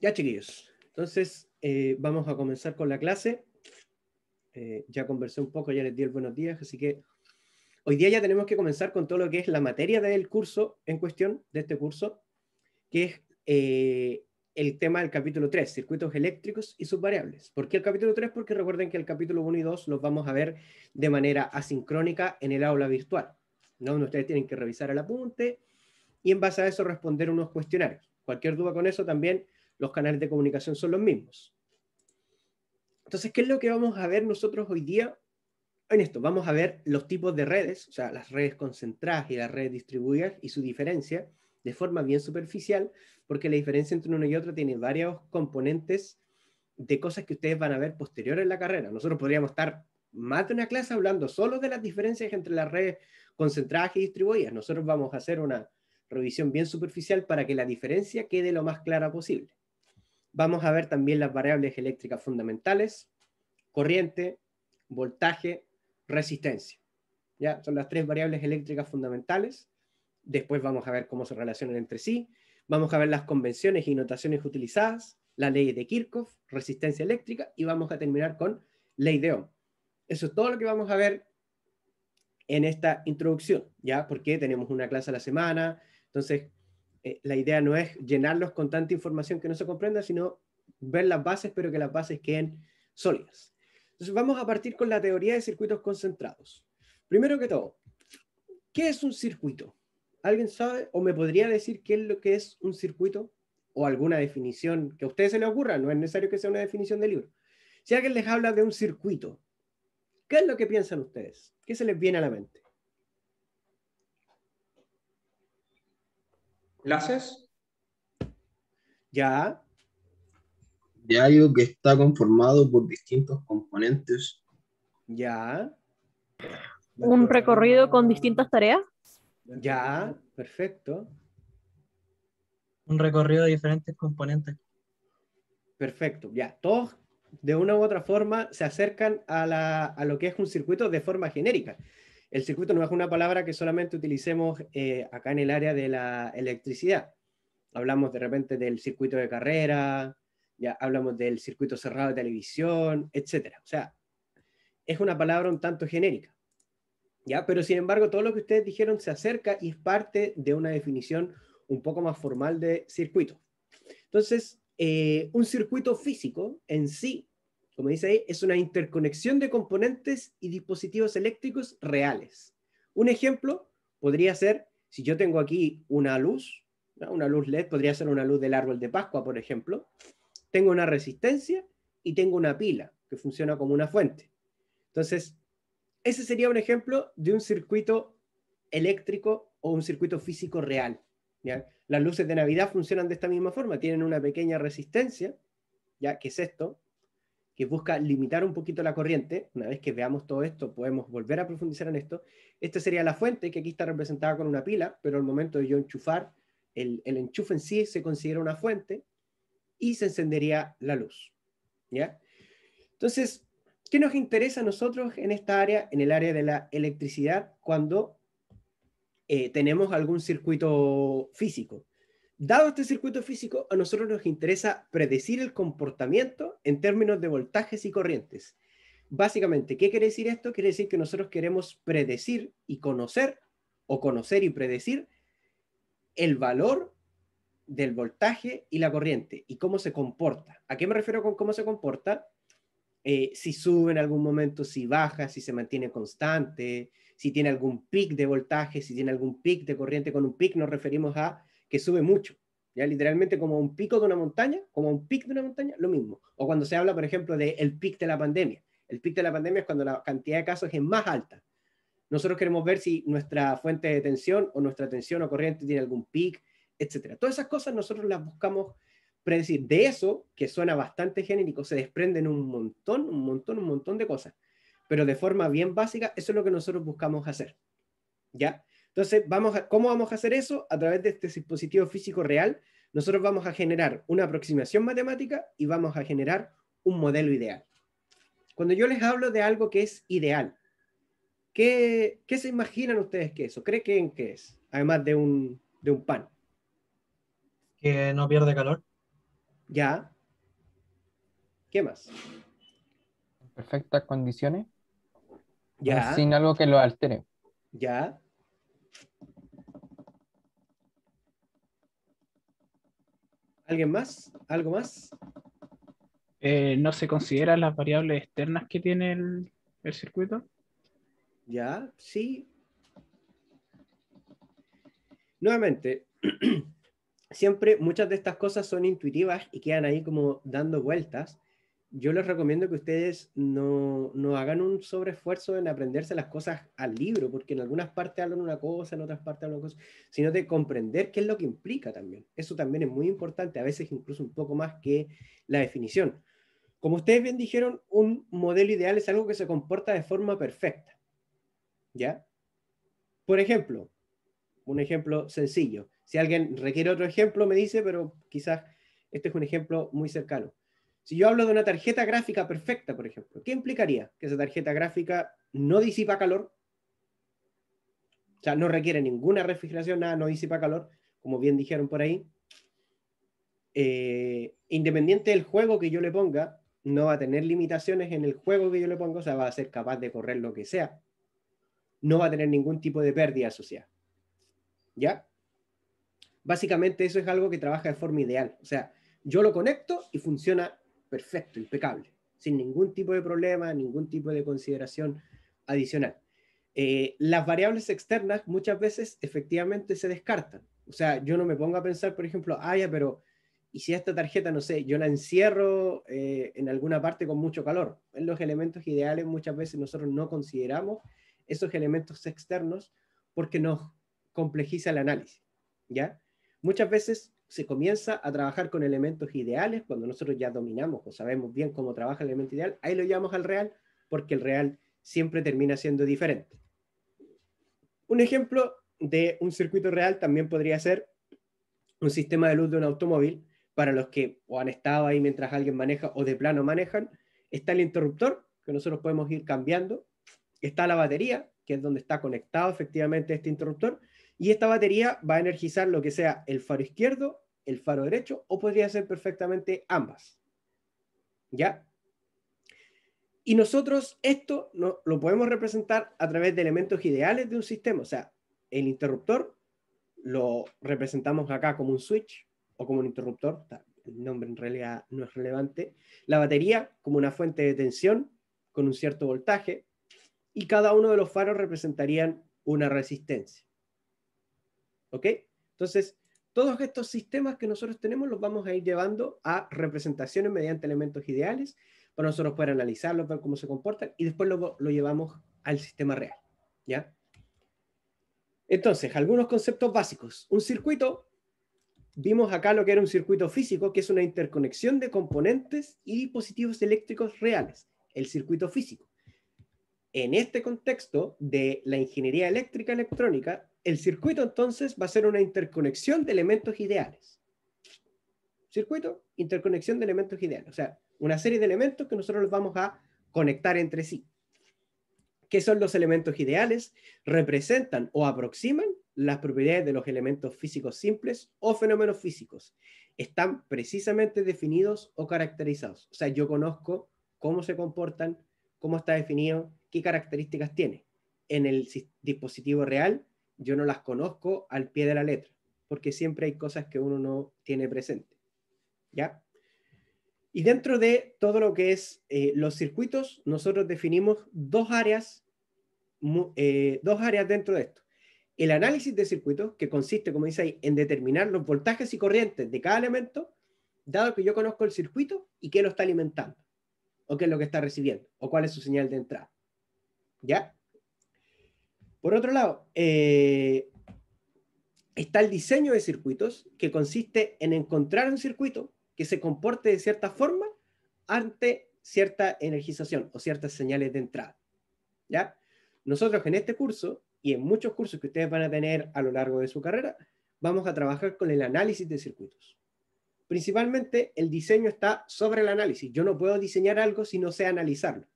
Ya, chiquillos. Entonces, vamos a comenzar con la clase. Ya conversé un poco, ya les di el buenos días, así que hoy día ya tenemos que comenzar con todo lo que es la materia del curso en cuestión, de este curso, que es el tema del capítulo 3, circuitos eléctricos y sus variables. ¿Por qué el capítulo 3? Porque recuerden que el capítulo 1 y 2 los vamos a ver de manera asincrónica en el aula virtual, ¿no? Ustedes tienen que revisar el apunte y en base a eso responder unos cuestionarios. Cualquier duda con eso también, los canales de comunicación son los mismos. Entonces, ¿qué es lo que vamos a ver nosotros hoy día en esto? Vamos a ver los tipos de redes, o sea, las redes concentradas y las redes distribuidas y su diferencia de forma bien superficial, porque la diferencia entre uno y otro tiene varios componentes de cosas que ustedes van a ver posterior en la carrera. Nosotros podríamos estar más de una clase hablando solo de las diferencias entre las redes concentradas y distribuidas. Nosotros vamos a hacer una revisión bien superficial para que la diferencia quede lo más clara posible. Vamos a ver también las variables eléctricas fundamentales, corriente, voltaje, resistencia. ¿Ya? Son las tres variables eléctricas fundamentales. Después vamos a ver cómo se relacionan entre sí. Vamos a ver las convenciones y notaciones utilizadas, la ley de Kirchhoff, resistencia eléctrica, y vamos a terminar con ley de Ohm. Eso es todo lo que vamos a ver en esta introducción, ¿ya? Porque tenemos una clase a la semana, entonces la idea no es llenarlos con tanta información que no se comprenda, sino ver las bases, pero que las bases queden sólidas. Entonces vamos a partir con la teoría de circuitos concentrados. Primero que todo, ¿qué es un circuito? ¿Alguien sabe o me podría decir qué es lo que es un circuito? O alguna definición que a ustedes se les ocurra, no es necesario que sea una definición de libro. Si alguien les habla de un circuito, ¿qué es lo que piensan ustedes? ¿Qué se les viene a la mente? ¿Clases? ¿Ya? Diario que está conformado por distintos componentes. ¿Ya? Un recorrido con distintas tareas. ¿Ya? Perfecto. Un recorrido de diferentes componentes. Perfecto. Ya. Todos de una u otra forma se acercan a lo que es un circuito de forma genérica. El circuito no es una palabra que solamente utilicemos acá en el área de la electricidad. Hablamos de repente del circuito de carrera, ya hablamos del circuito cerrado de televisión, etcétera. O sea, es una palabra un tanto genérica, ¿ya? Pero sin embargo, todo lo que ustedes dijeron se acerca y es parte de una definición un poco más formal de circuito. Entonces, un circuito físico en sí, como dice ahí, es una interconexión de componentes y dispositivos eléctricos reales. Un ejemplo podría ser, si yo tengo aquí una luz, ¿no? Una luz LED, podría ser una luz del árbol de Pascua, por ejemplo. Tengo una resistencia y tengo una pila que funciona como una fuente. Entonces, ese sería un ejemplo de un circuito eléctrico o un circuito físico real, ¿ya? Las luces de Navidad funcionan de esta misma forma, tienen una pequeña resistencia, ¿ya? Que es esto, que busca limitar un poquito la corriente. Una vez que veamos todo esto, podemos volver a profundizar en esto. Esta sería la fuente, que aquí está representada con una pila, pero al momento de yo enchufar, el enchufe en sí se considera una fuente y se encendería la luz, ¿ya? Entonces, ¿qué nos interesa a nosotros en esta área, en el área de la electricidad, cuando tenemos algún circuito físico? Dado este circuito físico, a nosotros nos interesa predecir el comportamiento en términos de voltajes y corrientes. Básicamente, ¿qué quiere decir esto? Quiere decir que nosotros queremos predecir y conocer, o conocer y predecir, el valor del voltaje y la corriente, y cómo se comporta. ¿A qué me refiero con cómo se comporta? Si sube en algún momento, si baja, si se mantiene constante, si tiene algún pic de voltaje, si tiene algún pic de corriente. Con un pic nos referimos a que sube mucho, ¿ya? Literalmente como un pico de una montaña, como un pic de una montaña, lo mismo. O cuando se habla, por ejemplo, del pic de la pandemia. El pic de la pandemia es cuando la cantidad de casos es más alta. Nosotros queremos ver si nuestra fuente de tensión o nuestra tensión o corriente tiene algún pic, etcétera. Todas esas cosas nosotros las buscamos predecir. De eso, que suena bastante genérico, se desprenden un montón de cosas. Pero de forma bien básica, eso es lo que nosotros buscamos hacer, ¿ya? Entonces, ¿cómo vamos a hacer eso? A través de este dispositivo físico real, nosotros vamos a generar una aproximación matemática y vamos a generar un modelo ideal. Cuando yo les hablo de algo que es ideal, ¿qué se imaginan ustedes que es? ¿O creen que es? Además de un pan. Que no pierde calor. Ya. ¿Qué más? Perfectas condiciones, Ya, sin algo que lo altere. ya. ¿Alguien más? ¿Algo más? No se consideran las variables externas que tiene el circuito. Ya, sí. Nuevamente, siempre muchas de estas cosas son intuitivas y quedan ahí como dando vueltas. Yo les recomiendo que ustedes no hagan un sobreesfuerzo en aprenderse las cosas al libro, porque en algunas partes hablan una cosa, en otras partes hablan otra cosa, sino de comprender qué es lo que implica también. Eso también es muy importante, a veces incluso un poco más que la definición. Como ustedes bien dijeron, un modelo ideal es algo que se comporta de forma perfecta. ¿Ya? Por ejemplo, un ejemplo sencillo. Si alguien requiere otro ejemplo, me dice, pero quizás este es un ejemplo muy cercano. Si yo hablo de una tarjeta gráfica perfecta, por ejemplo, ¿qué implicaría? Que esa tarjeta gráfica no disipa calor, o sea, no requiere ninguna refrigeración, nada, no disipa calor, como bien dijeron por ahí. Independiente del juego que yo le ponga, no va a tener limitaciones en el juego que yo le ponga, o sea, va a ser capaz de correr lo que sea. No va a tener ningún tipo de pérdida asociada. ¿Ya? Básicamente eso es algo que trabaja de forma ideal. O sea, yo lo conecto y funciona perfecto, impecable, sin ningún tipo de problema, ningún tipo de consideración adicional. Las variables externas muchas veces efectivamente se descartan. O sea, yo no me pongo a pensar, por ejemplo, ya, pero ¿y si esta tarjeta, no sé, yo la encierro en alguna parte con mucho calor? En los elementos ideales muchas veces nosotros no consideramos esos elementos externos porque nos complejiza el análisis, ¿ya? Muchas veces se comienza a trabajar con elementos ideales cuando nosotros ya dominamos o sabemos bien cómo trabaja el elemento ideal, ahí lo llamamos al real porque el real siempre termina siendo diferente. Un ejemplo de un circuito real también podría ser un sistema de luz de un automóvil. Para los que o han estado ahí mientras alguien maneja o de plano manejan, está el interruptor que nosotros podemos ir cambiando, está la batería, que es donde está conectado efectivamente este interruptor, y esta batería va a energizar lo que sea el faro izquierdo, el faro derecho, o podría ser perfectamente ambas. ¿Ya? Y nosotros esto lo podemos representar a través de elementos ideales de un sistema. O sea, el interruptor lo representamos acá como un switch o como un interruptor. El nombre en realidad no es relevante. La batería como una fuente de tensión con un cierto voltaje. Y cada uno de los faros representarían una resistencia. ¿Ok? Entonces, todos estos sistemas que nosotros tenemos los vamos a ir llevando a representaciones mediante elementos ideales para nosotros poder analizarlos, ver cómo se comportan y después lo llevamos al sistema real. ¿Ya? Entonces, algunos conceptos básicos. Un circuito, vimos acá lo que era un circuito físico, que es una interconexión de componentes y dispositivos eléctricos reales, el circuito físico. En este contexto de la ingeniería eléctrica electrónica, el circuito entonces va a ser una interconexión de elementos ideales. Circuito, interconexión de elementos ideales. O sea, una serie de elementos que nosotros los vamos a conectar entre sí. ¿Qué son los elementos ideales? Representan o aproximan las propiedades de los elementos físicos simples o fenómenos físicos. Están precisamente definidos o caracterizados. O sea, yo conozco cómo se comportan, cómo está definido, qué características tiene. En el dispositivo real, yo no las conozco al pie de la letra, porque siempre hay cosas que uno no tiene presente. ¿Ya? Y dentro de todo lo que es los circuitos, nosotros definimos dos áreas dentro de esto. El análisis de circuitos, que consiste, como dice ahí, en determinar los voltajes y corrientes de cada elemento, dado que yo conozco el circuito y qué lo está alimentando, o qué es lo que está recibiendo, o cuál es su señal de entrada. ¿Ya? Por otro lado, está el diseño de circuitos, que consiste en encontrar un circuito que se comporte de cierta forma ante cierta energización o ciertas señales de entrada. ¿Ya? Nosotros en este curso y en muchos cursos que ustedes van a tener a lo largo de su carrera, vamos a trabajar con el análisis de circuitos. Principalmente el diseño está sobre el análisis. Yo no puedo diseñar algo si no sé analizarlo.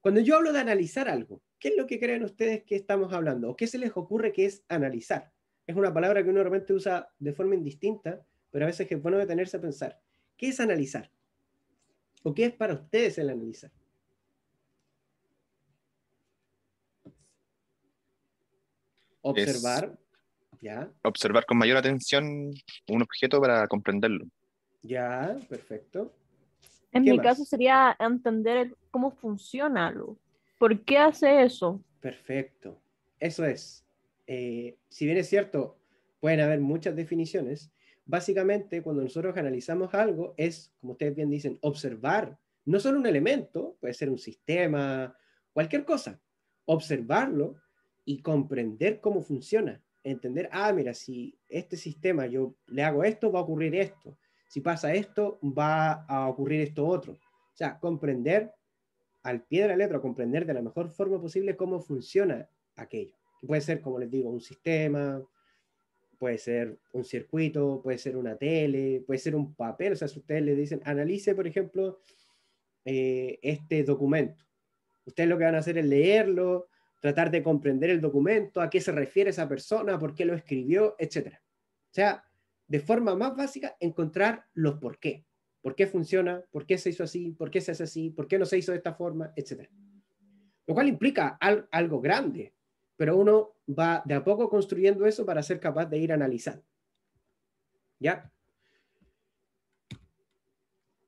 Cuando yo hablo de analizar algo, ¿qué es lo que creen ustedes que estamos hablando? ¿O qué se les ocurre que es analizar? Es una palabra que uno realmente usa de forma indistinta, pero a veces es bueno detenerse a pensar. ¿Qué es analizar? ¿O qué es para ustedes el analizar? Observar, ya, Observar con mayor atención un objeto para comprenderlo. ya, perfecto. En ¿Qué mi más? caso sería entender cómo funciona algo. ¿Por qué hace eso? Perfecto. Eso es. Si bien es cierto, pueden haber muchas definiciones, básicamente cuando nosotros analizamos algo es, como ustedes bien dicen, observar no solo un elemento, puede ser un sistema, cualquier cosa, observarlo y comprender cómo funciona. Entender, ah, mira, si este sistema yo le hago esto, va a ocurrir esto. Si pasa esto, va a ocurrir esto otro. O sea, comprender al pie de la letra, comprender de la mejor forma posible cómo funciona aquello. Puede ser, como les digo, un sistema, puede ser un circuito, puede ser una tele, puede ser un papel. O sea, si ustedes le dicen, analice, por ejemplo, este documento. Ustedes lo que van a hacer es leerlo, tratar de comprender el documento, a qué se refiere esa persona, por qué lo escribió, etc. O sea, de forma más básica, encontrar los por qué. ¿Por qué funciona? ¿Por qué se hizo así? ¿Por qué se hace así? ¿Por qué no se hizo de esta forma? Etcétera. Lo cual implica algo grande, pero uno va de a poco construyendo eso para ser capaz de ir analizando. ¿Ya?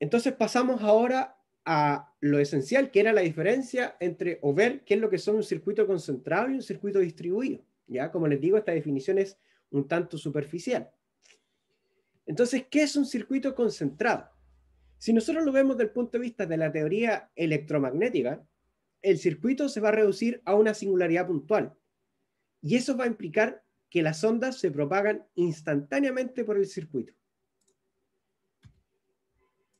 Entonces pasamos ahora a lo esencial, que era la diferencia entre, o ver qué es lo que son un circuito concentrado y un circuito distribuido. ¿Ya? Como les digo, esta definición es un tanto superficial. Entonces, ¿qué es un circuito concentrado? Si nosotros lo vemos desde el punto de vista de la teoría electromagnética, el circuito se va a reducir a una singularidad puntual. Y eso va a implicar que las ondas se propagan instantáneamente por el circuito.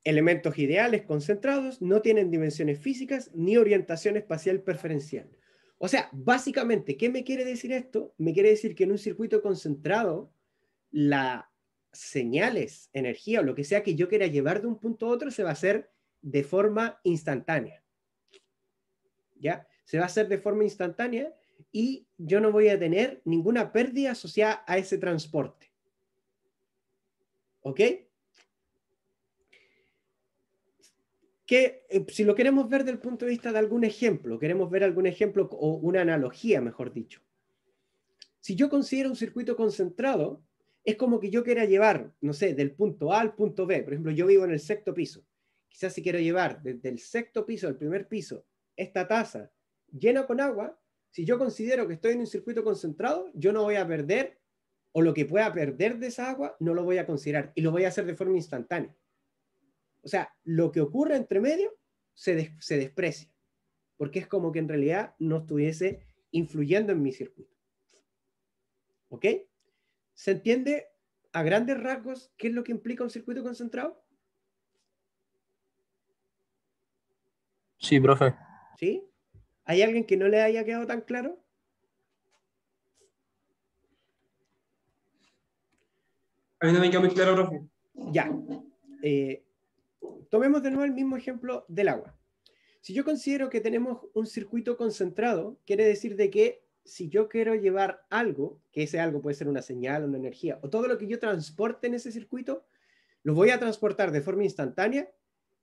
Elementos ideales concentrados no tienen dimensiones físicas ni orientación espacial preferencial. O sea, básicamente, ¿qué me quiere decir esto? Me quiere decir que en un circuito concentrado, las señales, energía o lo que sea que yo quiera llevar de un punto a otro se va a hacer de forma instantánea. ¿Ya? Se va a hacer de forma instantánea y yo no voy a tener ninguna pérdida asociada a ese transporte. ¿Ok? Que si lo queremos ver desde el punto de vista de algún ejemplo, queremos ver algún ejemplo o una analogía, mejor dicho. Si yo considero un circuito concentrado, es como que yo quiera llevar, no sé, del punto A al punto B. Por ejemplo, yo vivo en el sexto piso. Quizás si quiero llevar desde el sexto piso al primer piso esta taza llena con agua, si yo considero que estoy en un circuito concentrado, yo no voy a perder, o lo que pueda perder de esa agua, no lo voy a considerar y lo voy a hacer de forma instantánea. O sea, lo que ocurre entre medio se desprecia, porque es como que en realidad no estuviese influyendo en mi circuito. ¿Ok? ¿Se entiende a grandes rasgos qué es lo que implica un circuito concentrado? Sí, profe. ¿Sí? ¿Hay alguien que no le haya quedado tan claro? A mí no me quedó muy claro, profe. Ya. Tomemos de nuevo el mismo ejemplo del agua. Si yo considero que tenemos un circuito concentrado, quiere decir de que si yo quiero llevar algo, que ese algo puede ser una señal, una energía, o todo lo que yo transporte en ese circuito, lo voy a transportar de forma instantánea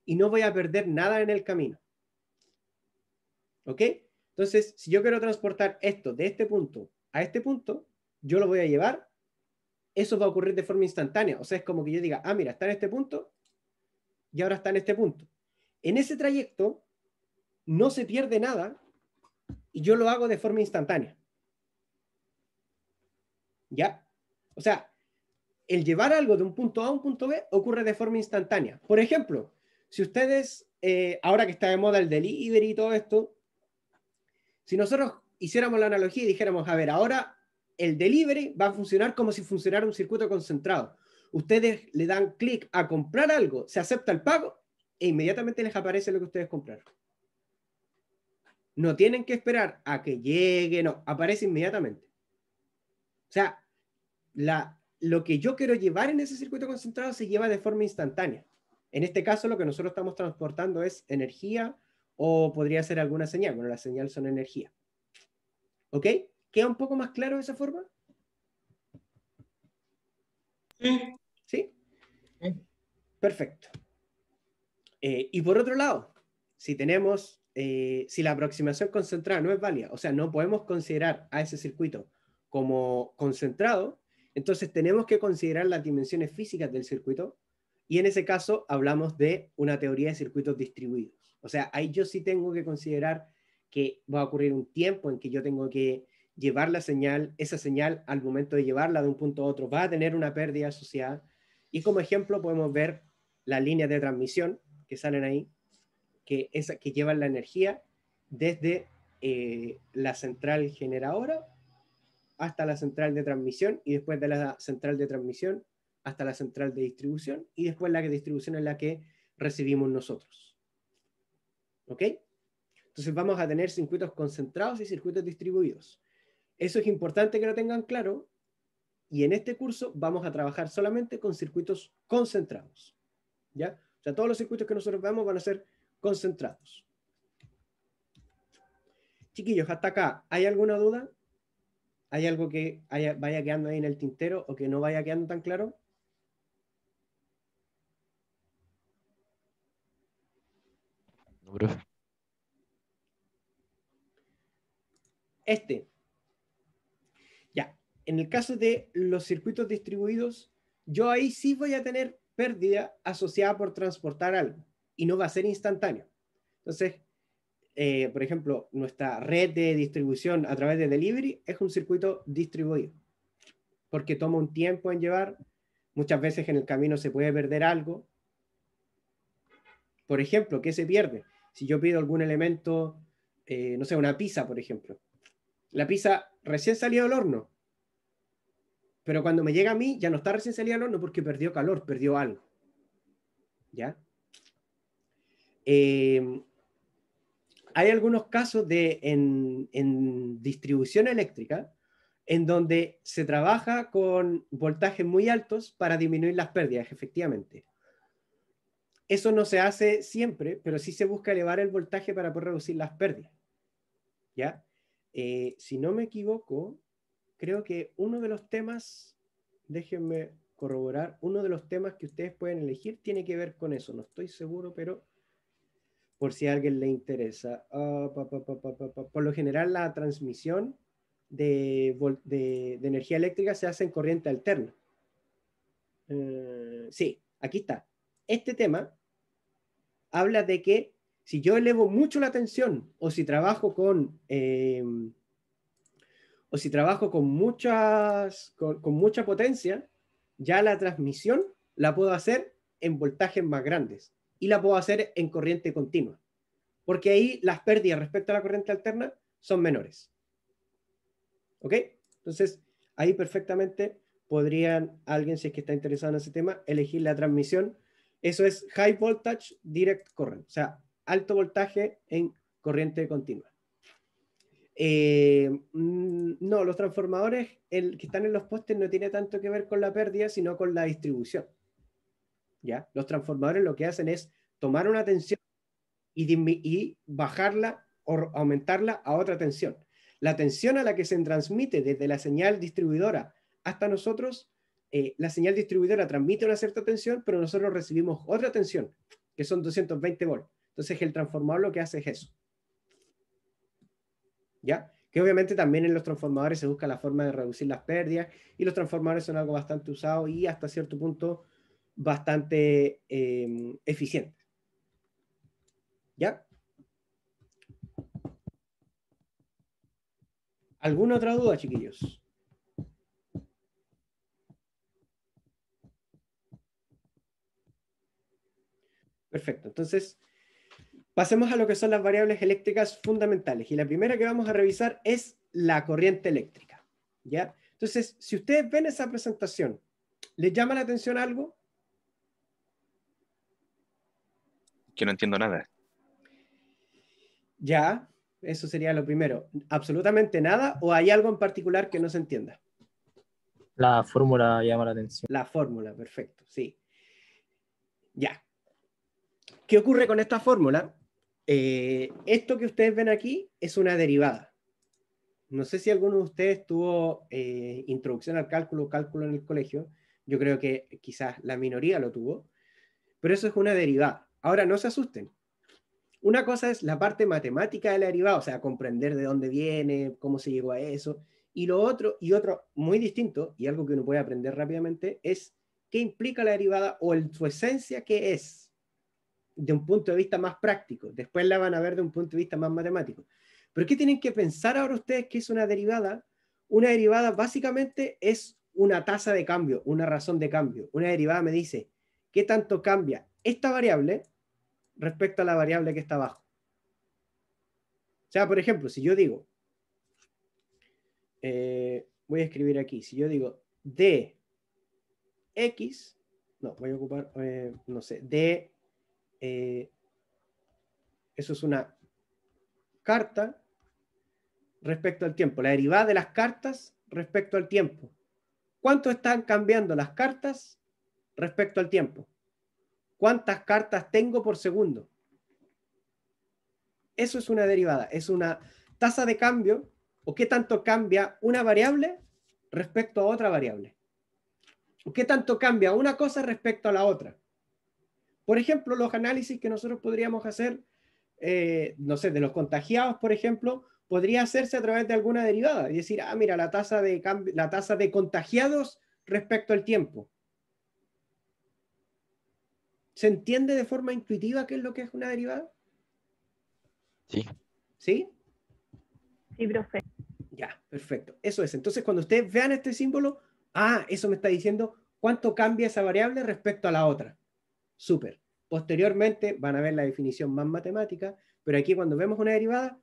y no voy a perder nada en el camino. ¿Ok? Entonces, si yo quiero transportar esto de este punto a este punto, yo lo voy a llevar, eso va a ocurrir de forma instantánea. O sea, es como que yo diga, ah, mira, está en este punto y ahora está en este punto. En ese trayecto no se pierde nada y yo lo hago de forma instantánea. ¿Ya? O sea, el llevar algo de un punto A a un punto B ocurre de forma instantánea. Por ejemplo, si ustedes, ahora que está de moda el delivery y todo esto, si nosotros hiciéramos la analogía y dijéramos, a ver, ahora el delivery va a funcionar como si funcionara un circuito concentrado. Ustedes le dan clic a comprar algo, se acepta el pago e inmediatamente les aparece lo que ustedes compraron. No tienen que esperar a que llegue, no, aparece inmediatamente. O sea, lo que yo quiero llevar en ese circuito concentrado se lleva de forma instantánea. En este caso, lo que nosotros estamos transportando es energía o podría ser alguna señal. Bueno, la señal son energía. ¿Ok? ¿Queda un poco más claro de esa forma? Sí. ¿Sí? Sí. Perfecto. Y por otro lado, si tenemos, si la aproximación concentrada no es válida, o sea, no podemos considerar a ese circuito como concentrado, entonces tenemos que considerar las dimensiones físicas del circuito, y en ese caso hablamos de una teoría de circuitos distribuidos. O sea, ahí yo sí tengo que considerar que va a ocurrir un tiempo en que yo tengo que llevar la señal, esa señal al momento de llevarla de un punto a otro va a tener una pérdida asociada, y como ejemplo podemos ver las líneas de transmisión que salen ahí, que llevan la energía desde la central generadora hasta la central de transmisión, y después de la central de transmisión hasta la central de distribución, y después la distribución es la que recibimos nosotros. ¿Ok? Entonces vamos a tener circuitos concentrados y circuitos distribuidos. Eso es importante que lo tengan claro, y en este curso vamos a trabajar solamente con circuitos concentrados. ¿Ya? O sea, todos los circuitos que nosotros veamos van a ser concentrados. Chiquillos, hasta acá, ¿hay alguna duda? ¿Hay algo que vaya quedando ahí en el tintero o que no vaya quedando tan claro? No, profe. Ya, en el caso de los circuitos distribuidos, yo ahí sí voy a tener pérdida asociada por transportar algo, y no va a ser instantáneo. Entonces, por ejemplo, nuestra red de distribución a través de delivery es un circuito distribuido, porque toma un tiempo en llevar, muchas veces en el camino se puede perder algo. Por ejemplo, ¿qué se pierde? Si yo pido algún elemento, no sé, una pizza, por ejemplo. La pizza recién salió del horno, pero cuando me llega a mí ya no está recién salida del horno porque perdió calor, perdió algo. ¿Ya? Hay algunos casos en distribución eléctrica en donde se trabaja con voltajes muy altos para disminuir las pérdidas, efectivamente. Eso no se hace siempre, pero sí se busca elevar el voltaje para poder reducir las pérdidas. ¿Ya? Si no me equivoco, creo que uno de los temas, déjenme corroborar, uno de los temas que ustedes pueden elegir tiene que ver con eso. No estoy seguro, pero por si a alguien le interesa. Por lo general, la transmisión de energía eléctrica se hace en corriente alterna. Sí, aquí está. Este tema habla de que si yo elevo mucho la tensión, o si trabajo con mucha potencia, ya la transmisión la puedo hacer en voltajes más grandes y la puedo hacer en corriente continua, porque ahí las pérdidas respecto a la corriente alterna son menores. ¿Ok? Entonces, ahí perfectamente podrían, alguien, si es que está interesado en ese tema, elegir la transmisión. Eso es High Voltage Direct Current, o sea, alto voltaje en corriente continua. No, los transformadores que están en los postes no tiene tanto que ver con la pérdida, sino con la distribución. ¿Ya? Los transformadores lo que hacen es tomar una tensión y bajarla o aumentarla a otra tensión. La tensión a la que se transmite desde la señal distribuidora hasta nosotros, la señal distribuidora transmite una cierta tensión, pero nosotros recibimos otra tensión, que son 220 volts. Entonces el transformador lo que hace es eso. ¿Ya? Que obviamente también en los transformadores se busca la forma de reducir las pérdidas, y los transformadores son algo bastante usado y hasta cierto punto bastante eficiente. ¿Ya? ¿Alguna otra duda, chiquillos? Perfecto, entonces pasemos a lo que son las variables eléctricas fundamentales, y la primera que vamos a revisar es la corriente eléctrica. ¿Ya? Entonces, si ustedes ven esa presentación, ¿les llama la atención algo? Que no entiendo nada. Ya, eso sería lo primero. ¿Absolutamente nada o hay algo en particular que no se entienda? La fórmula llama la atención. La fórmula, perfecto, sí. Ya. ¿Qué ocurre con esta fórmula? Esto que ustedes ven aquí es una derivada. No sé si alguno de ustedes tuvo introducción al cálculo en el colegio. Yo creo que quizás la minoría lo tuvo. pero eso es una derivada. Ahora, no se asusten. Una cosa es la parte matemática de la derivada, o sea, comprender de dónde viene, cómo se llegó a eso, y lo otro, y otro muy distinto, y algo que uno puede aprender rápidamente, es qué implica la derivada o su esencia, qué es, de un punto de vista más práctico. Después la van a ver de un punto de vista más matemático. Pero ¿qué tienen que pensar ahora ustedes que es una derivada? Una derivada básicamente es una tasa de cambio, una razón de cambio. Una derivada me dice qué tanto cambia esta variable respecto a la variable que está abajo. O sea, por ejemplo, si yo digo, voy a escribir aquí, si yo digo dx, no, voy a ocupar, no sé, eso es una carta respecto al tiempo, la derivada de las cartas respecto al tiempo. ¿Cuánto están cambiando las cartas respecto al tiempo? ¿Cuántas cartas tengo por segundo? Eso es una derivada, es una tasa de cambio o qué tanto cambia una variable respecto a otra variable. O qué tanto cambia una cosa respecto a la otra. Por ejemplo, los análisis que nosotros podríamos hacer, no sé, de los contagiados, por ejemplo, podría hacerse a través de alguna derivada. Y decir, ah, mira, la tasa de contagiados respecto al tiempo. ¿Se entiende de forma intuitiva qué es lo que es una derivada? Sí. ¿Sí? Sí, profe. Ya, perfecto. Eso es. Entonces, cuando ustedes vean este símbolo, ah, eso me está diciendo cuánto cambia esa variable respecto a la otra. Súper. Posteriormente van a ver la definición más matemática, pero aquí cuando vemos una derivada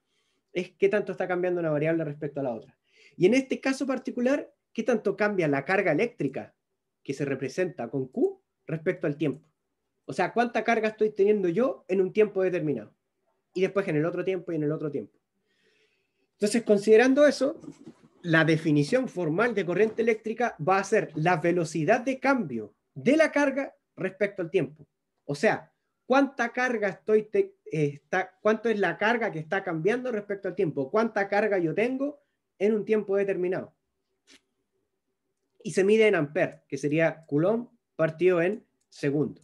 es qué tanto está cambiando una variable respecto a la otra. Y en este caso particular, qué tanto cambia la carga eléctrica que se representa con Q respecto al tiempo. O sea, cuánta carga estoy teniendo yo en un tiempo determinado. Y después en el otro tiempo y en el otro tiempo. Entonces, considerando eso, la definición formal de corriente eléctrica va a ser la velocidad de cambio de la carga respecto al tiempo. O sea, cuánta carga cuánto es la carga que está cambiando respecto al tiempo, cuánta carga yo tengo en un tiempo determinado. Y se mide en amperes, que sería Coulomb partido en segundo.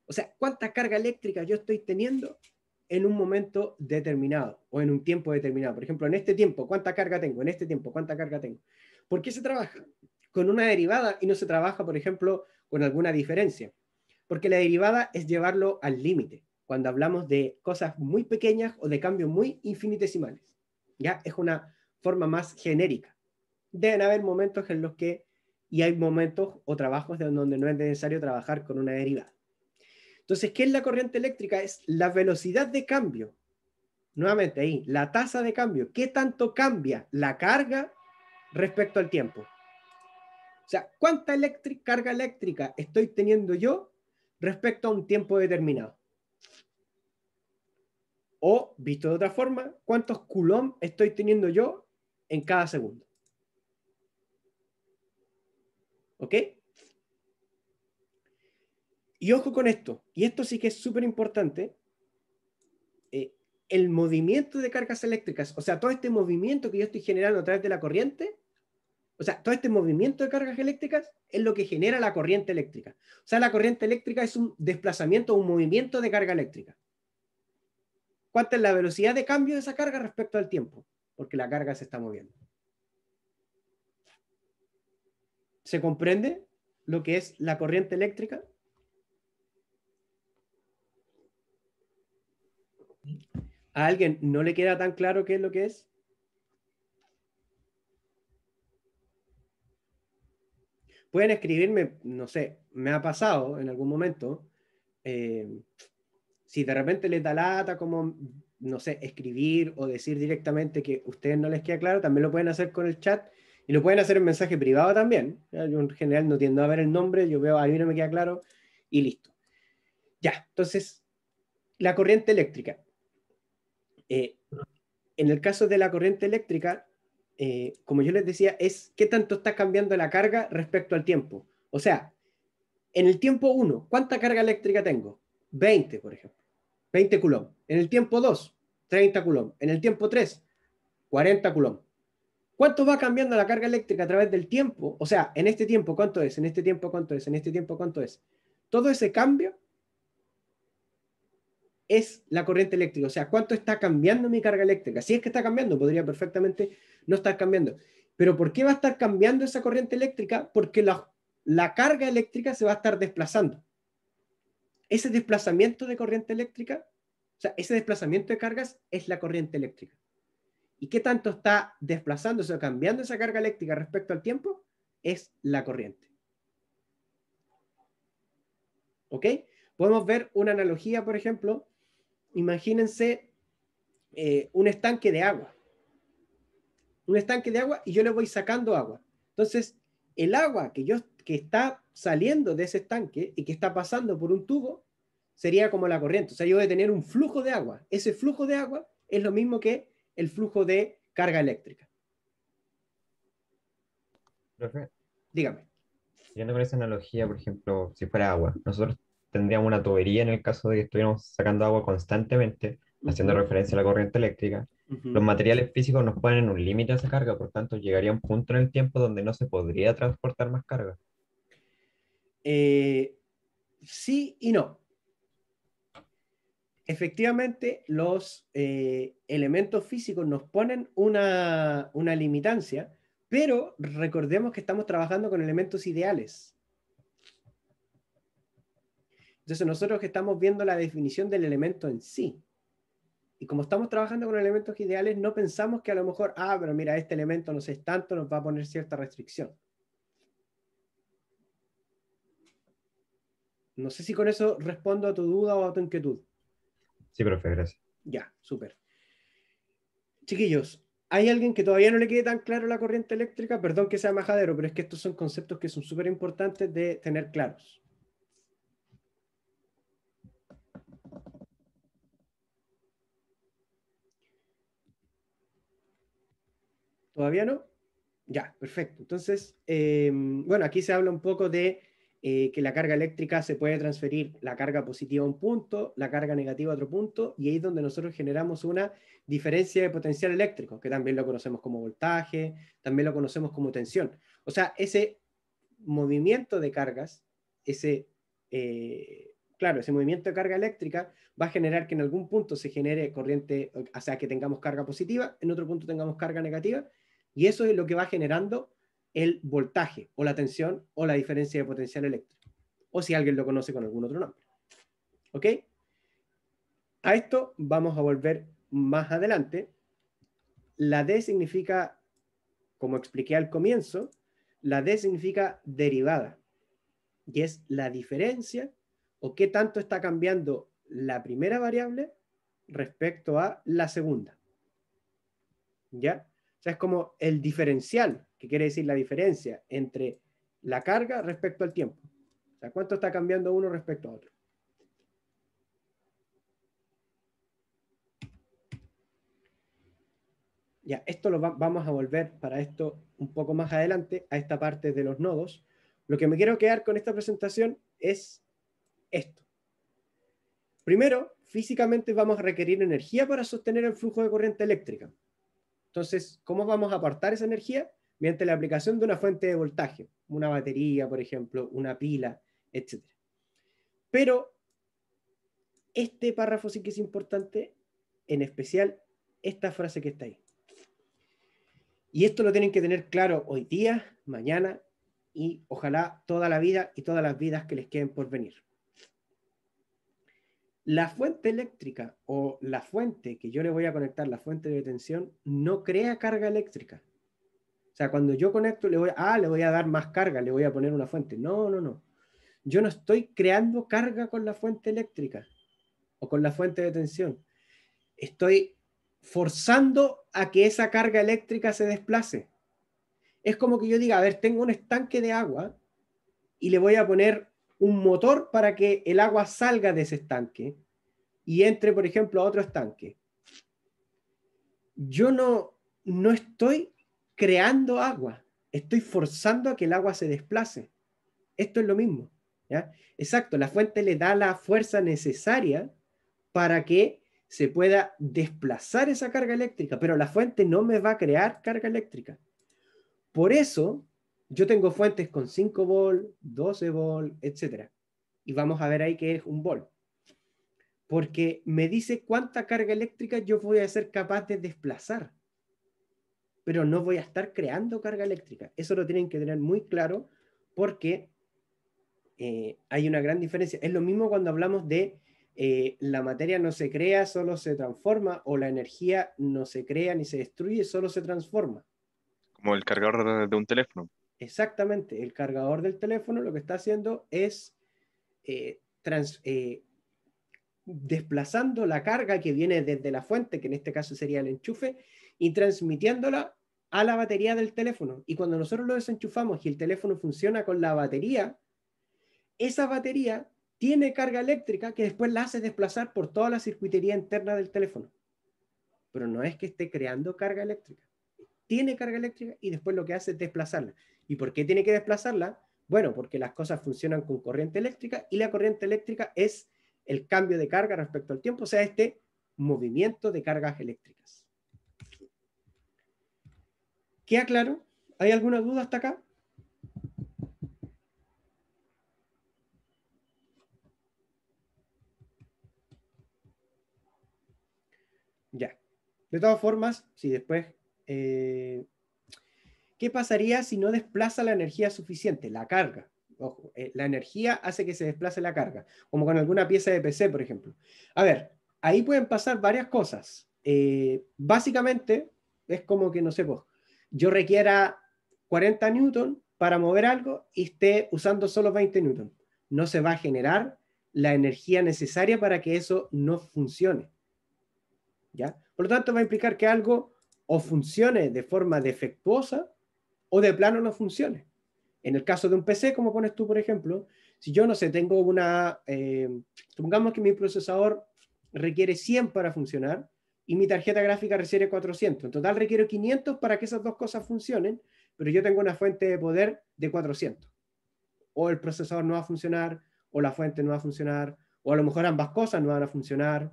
O sea, cuánta carga eléctrica yo estoy teniendo en un momento determinado o en un tiempo determinado. Por ejemplo, en este tiempo, ¿cuánta carga tengo? En este tiempo, ¿cuánta carga tengo? ¿Por qué se trabaja con una derivada y no se trabaja, por ejemplo, con alguna diferencia? Porque la derivada es llevarlo al límite, cuando hablamos de cosas muy pequeñas o de cambios muy infinitesimales. ¿Ya? Es una forma más genérica. Deben haber momentos en los que, y hay momentos o trabajos donde no es necesario trabajar con una derivada. Entonces, ¿qué es la corriente eléctrica? Es la velocidad de cambio. Nuevamente ahí, la tasa de cambio. ¿Qué tanto cambia la carga respecto al tiempo? O sea, ¿cuánta carga eléctrica estoy teniendo yo respecto a un tiempo determinado? O, visto de otra forma, ¿cuántos Coulomb estoy teniendo yo en cada segundo? ¿Ok? Y ojo con esto, y esto sí que es súper importante, el movimiento de cargas eléctricas, o sea, todo este movimiento que yo estoy generando a través de la corriente, o sea, todo este movimiento de cargas eléctricas es lo que genera la corriente eléctrica. O sea, la corriente eléctrica es un desplazamiento, un movimiento de carga eléctrica. ¿Cuánta es la velocidad de cambio de esa carga respecto al tiempo? Porque la carga se está moviendo. ¿Se comprende lo que es la corriente eléctrica? ¿A alguien no le queda tan claro qué es lo que es? Pueden escribirme, no sé, me ha pasado en algún momento, si de repente les da lata como, no sé, escribir o decir directamente que a ustedes no les queda claro, también lo pueden hacer con el chat y lo pueden hacer en mensaje privado también. Yo en general no tiendo a ver el nombre, yo veo, a mí no me queda claro y listo. Ya, entonces, la corriente eléctrica. En el caso de la corriente eléctrica, como yo les decía, es qué tanto está cambiando la carga respecto al tiempo. O sea, en el tiempo 1, ¿cuánta carga eléctrica tengo? 20, por ejemplo. 20 Coulomb. En el tiempo 2, 30 Coulomb. En el tiempo 3, 40 Coulomb. ¿Cuánto va cambiando la carga eléctrica a través del tiempo? O sea, en este tiempo, ¿cuánto es? En este tiempo, ¿cuánto es? En este tiempo, ¿cuánto es? Todo ese cambio es la corriente eléctrica. O sea, cuánto está cambiando mi carga eléctrica. Si es que está cambiando, podría perfectamente no estar cambiando. Pero ¿por qué va a estar cambiando esa corriente eléctrica? Porque la carga eléctrica se va a estar desplazando. Ese desplazamiento de corriente eléctrica, o sea, ese desplazamiento de cargas es la corriente eléctrica. ¿Y qué tanto está desplazándose o cambiando esa carga eléctrica respecto al tiempo? Es la corriente. ¿Ok? Podemos ver una analogía, por ejemplo. Imagínense un estanque de agua. Un estanque de agua y yo le voy sacando agua. Entonces, el agua que está saliendo de ese estanque y que está pasando por un tubo sería como la corriente. O sea, yo voy a tener un flujo de agua. Ese flujo de agua es lo mismo que el flujo de carga eléctrica. Profe, Dígame. siguiendo con esa analogía, por ejemplo, si fuera agua, nosotros tendríamos una tubería en el caso de que estuviéramos sacando agua constantemente, haciendo referencia a la corriente eléctrica. Los materiales físicos nos ponen un límite a esa carga, por tanto, llegaría un punto en el tiempo donde no se podría transportar más carga. Sí y no. Efectivamente, los elementos físicos nos ponen una limitancia, pero recordemos que estamos trabajando con elementos ideales. Entonces nosotros que estamos viendo la definición del elemento en sí. Y como estamos trabajando con elementos ideales, no pensamos que a lo mejor, pero mira, este elemento no sé es tanto, nos va a poner cierta restricción. No sé si con eso respondo a tu duda o a tu inquietud. Sí, profe, gracias. Ya, súper. Chiquillos, ¿hay alguien que todavía no le quede tan claro la corriente eléctrica? Perdón que sea majadero, pero es que estos son conceptos que son súper importantes de tener claros. ¿Todavía no? Ya, perfecto. Entonces, bueno, aquí se habla un poco de que la carga eléctrica se puede transferir la carga positiva a un punto, la carga negativa a otro punto, y ahí es donde nosotros generamos una diferencia de potencial eléctrico, que también lo conocemos como voltaje, también lo conocemos como tensión. O sea, ese movimiento de cargas, claro, ese movimiento de carga eléctrica va a generar que en algún punto se genere corriente, o sea, que tengamos carga positiva, en otro punto tengamos carga negativa, y eso es lo que va generando el voltaje, o la tensión, o la diferencia de potencial eléctrico. O si alguien lo conoce con algún otro nombre. ¿Ok? A esto vamos a volver más adelante. La D significa, como expliqué al comienzo, la D significa derivada. Y es la diferencia, o qué tanto está cambiando la primera variable respecto a la segunda. ¿Ya? O sea, es como el diferencial, que quiere decir la diferencia entre la carga respecto al tiempo. O sea, cuánto está cambiando uno respecto a otro. Ya, esto lo vamos a volver para esto un poco más adelante, a esta parte de los nodos. Lo que me quiero quedar con esta presentación es esto. Primero, físicamente vamos a requerir energía para sostener el flujo de corriente eléctrica. Entonces, ¿cómo vamos a aportar esa energía? Mediante la aplicación de una fuente de voltaje, una batería, por ejemplo, una pila, etc. Pero este párrafo sí que es importante, en especial esta frase que está ahí. Y esto lo tienen que tener claro hoy día, mañana y ojalá toda la vida y todas las vidas que les queden por venir. La fuente eléctrica o la fuente que yo le voy a conectar, la fuente de tensión, no crea carga eléctrica. O sea, cuando yo conecto, le voy a dar más carga, le voy a poner una fuente. No, no, no. Yo no estoy creando carga con la fuente eléctrica o con la fuente de tensión. Estoy forzando a que esa carga eléctrica se desplace. Es como que yo diga, a ver, tengo un estanque de agua y le voy a poner un motor para que el agua salga de ese estanque y entre, por ejemplo, a otro estanque. Yo no estoy creando agua, estoy forzando a que el agua se desplace. Esto es lo mismo, ¿ya? Exacto, la fuente le da la fuerza necesaria para que se pueda desplazar esa carga eléctrica, pero la fuente no me va a crear carga eléctrica. Por eso, yo tengo fuentes con 5 volt, 12 volt, etc. Y vamos a ver ahí qué es un volt. porque me dice cuánta carga eléctrica yo voy a ser capaz de desplazar, pero no voy a estar creando carga eléctrica. Eso lo tienen que tener muy claro, porque hay una gran diferencia. Es lo mismo cuando hablamos de la materia no se crea, solo se transforma, o la energía no se crea ni se destruye, solo se transforma. Como el cargador de un teléfono. Exactamente, el cargador del teléfono lo que está haciendo es desplazando la carga que viene desde la fuente, que en este caso sería el enchufe, y transmitiéndola a la batería del teléfono. Y cuando nosotros lo desenchufamos y el teléfono funciona con la batería, esa batería tiene carga eléctrica que después la hace desplazar por toda la circuitería interna del teléfono. Pero no es que esté creando carga eléctrica. Tiene carga eléctrica y después lo que hace es desplazarla. ¿Y por qué tiene que desplazarla? Bueno, porque las cosas funcionan con corriente eléctrica, y la corriente eléctrica es el cambio de carga respecto al tiempo, o sea, este movimiento de cargas eléctricas. ¿Queda claro? ¿Hay alguna duda hasta acá? Ya. De todas formas, si después... ¿qué pasaría si no desplaza la energía suficiente? La carga. Ojo, la energía hace que se desplace la carga, como con alguna pieza de PC, por ejemplo. A ver, ahí pueden pasar varias cosas. Básicamente, es como que, no sé, pues, yo requiera 40 newton para mover algo y esté usando solo 20 newton. No se va a generar la energía necesaria para que eso no funcione. ¿Ya? Por lo tanto, va a implicar que algo o funcione de forma defectuosa o de plano no funcione. En el caso de un PC, como pones tú, por ejemplo, si yo no sé, tengo una... supongamos que mi procesador requiere 100 para funcionar y mi tarjeta gráfica requiere 400. En total requiero 500 para que esas dos cosas funcionen, pero yo tengo una fuente de poder de 400. O el procesador no va a funcionar, o la fuente no va a funcionar, o a lo mejor ambas cosas no van a funcionar.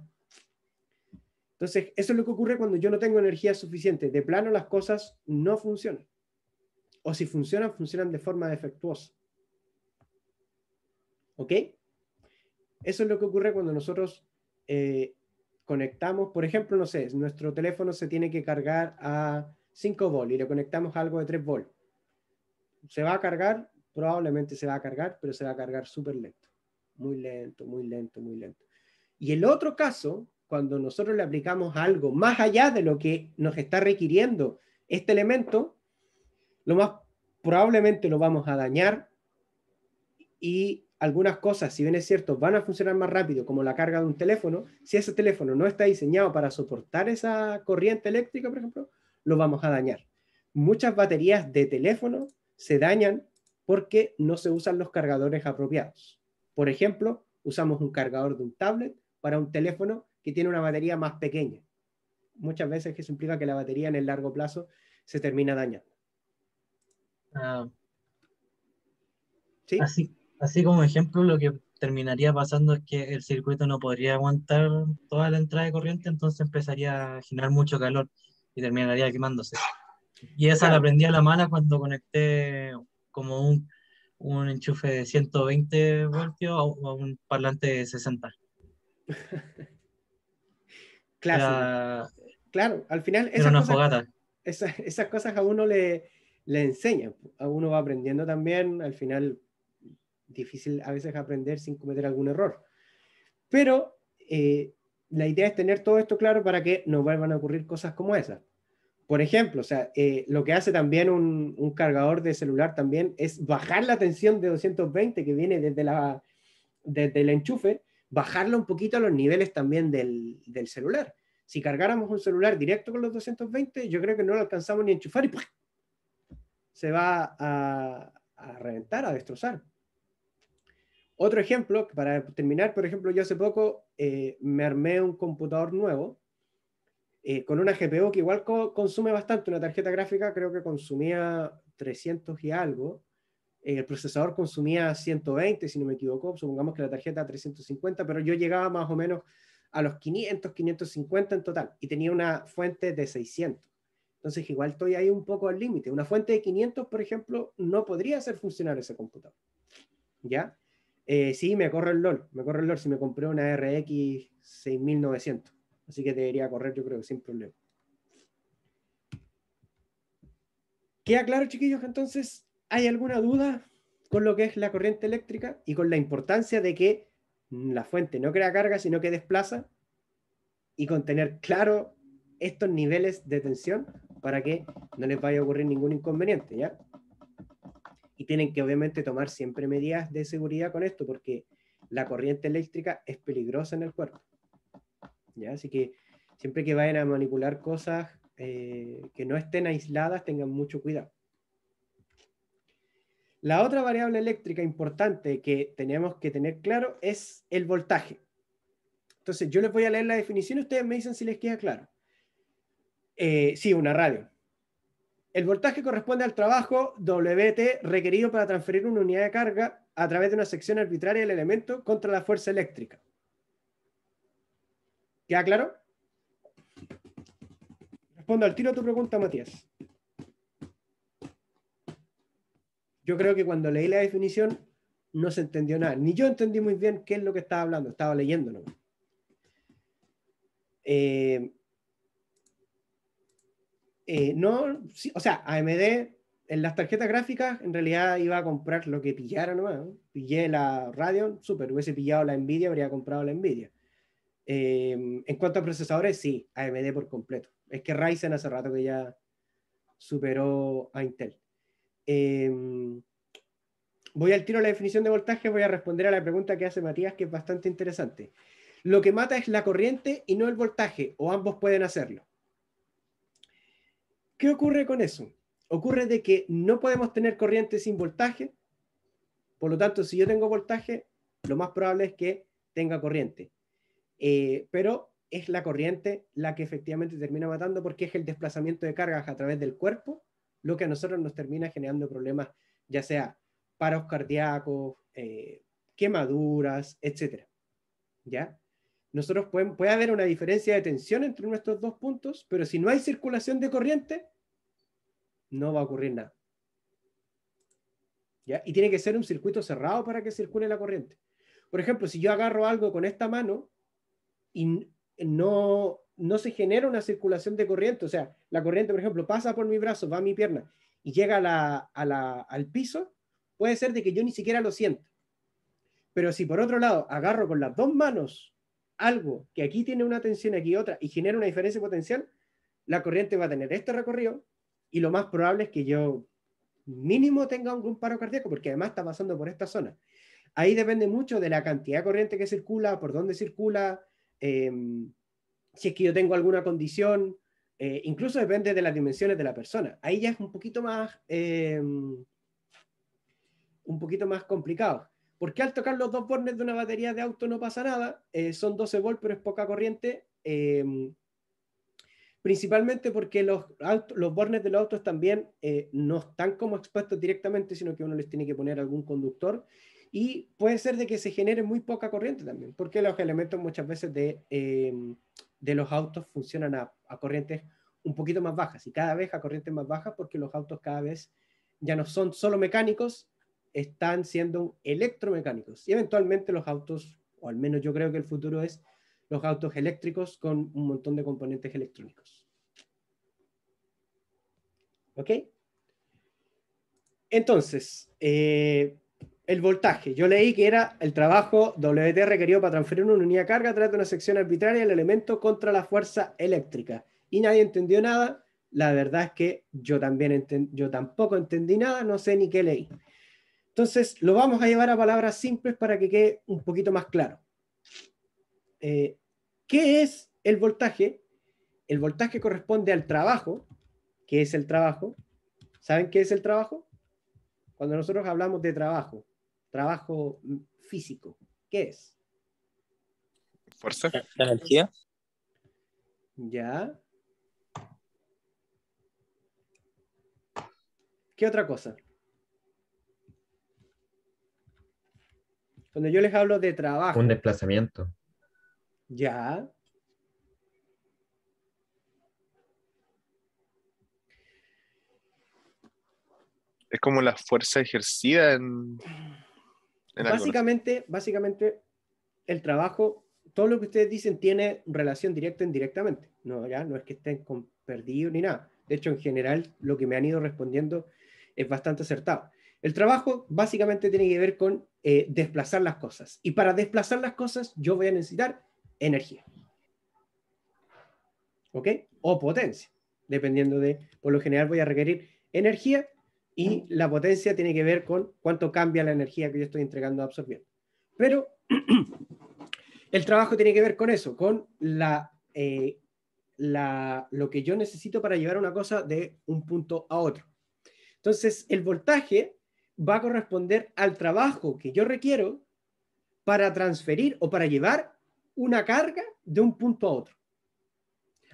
Entonces, eso es lo que ocurre cuando yo no tengo energía suficiente. De plano, las cosas no funcionan. O si funcionan, funcionan de forma defectuosa. ¿Ok? Eso es lo que ocurre cuando nosotros conectamos, por ejemplo, no sé, nuestro teléfono se tiene que cargar a 5 volts y le conectamos algo de 3 volts. ¿Se va a cargar? Probablemente se va a cargar, pero se va a cargar súper lento. Muy lento, muy lento, muy lento. Y el otro caso, cuando nosotros le aplicamos algo más allá de lo que nos está requiriendo este elemento, lo más probablemente lo vamos a dañar, y algunas cosas, si bien es cierto, van a funcionar más rápido, como la carga de un teléfono. Si ese teléfono no está diseñado para soportar esa corriente eléctrica, por ejemplo, lo vamos a dañar. Muchas baterías de teléfono se dañan porque no se usan los cargadores apropiados. Por ejemplo, usamos un cargador de un tablet para un teléfono que tiene una batería más pequeña. Muchas veces eso implica que la batería en el largo plazo se termina dañando. ¿Sí? Así como ejemplo, lo que terminaría pasando es que el circuito no podría aguantar toda la entrada de corriente, entonces empezaría a generar mucho calor y terminaría quemándose. Y esa la aprendí a la mala cuando conecté como un enchufe de 120 voltios a un parlante de 60. Claro, al final era una fogata. Esas cosas a uno le enseñan, a uno va aprendiendo también. Al final, difícil a veces aprender sin cometer algún error. Pero la idea es tener todo esto claro para que no vuelvan a ocurrir cosas como esas. Por ejemplo, o sea, lo que hace también un cargador de celular también es bajar la tensión de 220 que viene desde el enchufe, bajarla un poquito a los niveles también del celular. Si cargáramos un celular directo con los 220, yo creo que no lo alcanzamos ni a enchufar y ¡pum!, se va a reventar, a destrozar. Otro ejemplo, para terminar, por ejemplo, yo hace poco me armé un computador nuevo con una GPU que igual consume bastante. Una tarjeta gráfica creo que consumía 300 y algo. El procesador consumía 120, si no me equivoco. Supongamos que la tarjeta 350, pero yo llegaba más o menos a los 500, 550 en total. Y tenía una fuente de 600. Entonces igual estoy ahí un poco al límite. Una fuente de 500, por ejemplo, no podría hacer funcionar ese computador. ¿Ya? Sí, me corre el LOL. Si me compré una RX 6900. Así que debería correr, yo creo, sin problema. ¿Queda claro, chiquillos? Entonces, ¿hay alguna duda con lo que es la corriente eléctrica y con la importancia de que la fuente no crea carga, sino que desplaza? Y con tener claro estos niveles de tensión para que no les vaya a ocurrir ningún inconveniente, ¿ya? Y tienen que obviamente tomar siempre medidas de seguridad con esto, porque la corriente eléctrica es peligrosa en el cuerpo, ¿ya? Así que siempre que vayan a manipular cosas que no estén aisladas, tengan mucho cuidado. La otra variable eléctrica importante que tenemos que tener claro es el voltaje. Entonces, yo les voy a leer la definición y ustedes me dicen si les queda claro. Sí, una radio. El voltaje corresponde al trabajo WT requerido para transferir una unidad de carga a través de una sección arbitraria del elemento contra la fuerza eléctrica. ¿Queda claro? Respondo al tiro a tu pregunta, Matías. Yo creo que cuando leí la definición no se entendió nada. Ni yo entendí muy bien qué es lo que estaba hablando. Estaba leyéndolo. No, sí, o sea, AMD en las tarjetas gráficas en realidad iba a comprar lo que pillara nomás, ¿no? Pillé la Radeon, súper, hubiese pillado la Nvidia, habría comprado la Nvidia. En cuanto a procesadores, sí, AMD por completo. Es que Ryzen hace rato que ya superó a Intel. Voy al tiro a la definición de voltaje, voy a responder a la pregunta que hace Matías, que es bastante interesante. Lo que mata es la corriente y no el voltaje, o ambos pueden hacerlo. ¿Qué ocurre con eso? Ocurre de que no podemos tener corriente sin voltaje, por lo tanto, si yo tengo voltaje, lo más probable es que tenga corriente. Pero es la corriente la que efectivamente termina matando porque es el desplazamiento de cargas a través del cuerpo lo que a nosotros nos termina generando problemas, ya sea paros cardíacos, quemaduras, etc. ¿Ya? Nosotros puede haber una diferencia de tensión entre nuestros dos puntos, pero si no hay circulación de corriente, no va a ocurrir nada. ¿Ya? Y tiene que ser un circuito cerrado para que circule la corriente. Por ejemplo, si yo agarro algo con esta mano y no se genera una circulación de corriente, o sea, la corriente, por ejemplo, pasa por mi brazo, va a mi pierna y llega al piso, puede ser de que yo ni siquiera lo sienta. Pero si por otro lado agarro con las dos manos algo que aquí tiene una tensión, aquí otra, y genera una diferencia potencial, la corriente va a tener este recorrido y lo más probable es que yo mínimo tenga un paro cardíaco, porque además está pasando por esta zona. Ahí depende mucho de la cantidad de corriente que circula, por dónde circula, si es que yo tengo alguna condición, incluso depende de las dimensiones de la persona. Ahí ya es un poquito más complicado. Porque al tocar los dos bornes de una batería de auto no pasa nada, son 12 volts, pero es poca corriente, principalmente porque los bornes de los autos también no están como expuestos directamente, sino que uno les tiene que poner algún conductor, y puede ser de que se genere muy poca corriente también, porque los elementos muchas veces de los autos funcionan a corrientes un poquito más bajas, y cada vez a corrientes más bajas, porque los autos cada vez ya no son solo mecánicos, están siendo electromecánicos, y eventualmente los autos, o al menos yo creo que el futuro es los autos eléctricos con un montón de componentes electrónicos. ¿Ok? Entonces, el voltaje. Yo leí que era el trabajo WT requerido para transferir una unidad de carga a través de una sección arbitraria del elemento contra la fuerza eléctrica. Y nadie entendió nada. La verdad es que yo tampoco entendí nada, no sé ni qué leí. Entonces, lo vamos a llevar a palabras simples para que quede un poquito más claro. ¿Qué es el voltaje? El voltaje corresponde al trabajo. ¿Qué es el trabajo? ¿Saben qué es el trabajo? Cuando nosotros hablamos de trabajo físico, ¿qué es? Fuerza. La energía. ¿Ya? ¿Qué otra cosa? Cuando yo les hablo de trabajo. Un desplazamiento. ¿Ya? Es como la fuerza ejercida en En algo, ¿no? Básicamente, el trabajo, todo lo que ustedes dicen tiene relación directa e indirectamente. No, ya no es que estén con perdido ni nada. De hecho, en general, lo que me han ido respondiendo es bastante acertado. El trabajo básicamente tiene que ver con desplazar las cosas. Y para desplazar las cosas, yo voy a necesitar energía. ¿Ok? O potencia. Dependiendo de, por lo general voy a requerir energía y la potencia tiene que ver con cuánto cambia la energía que yo estoy entregando o absorbiendo. Pero el trabajo tiene que ver con eso, con lo que yo necesito para llevar una cosa de un punto a otro. Entonces, el voltaje va a corresponder al trabajo que yo requiero para transferir o para llevar una carga de un punto a otro.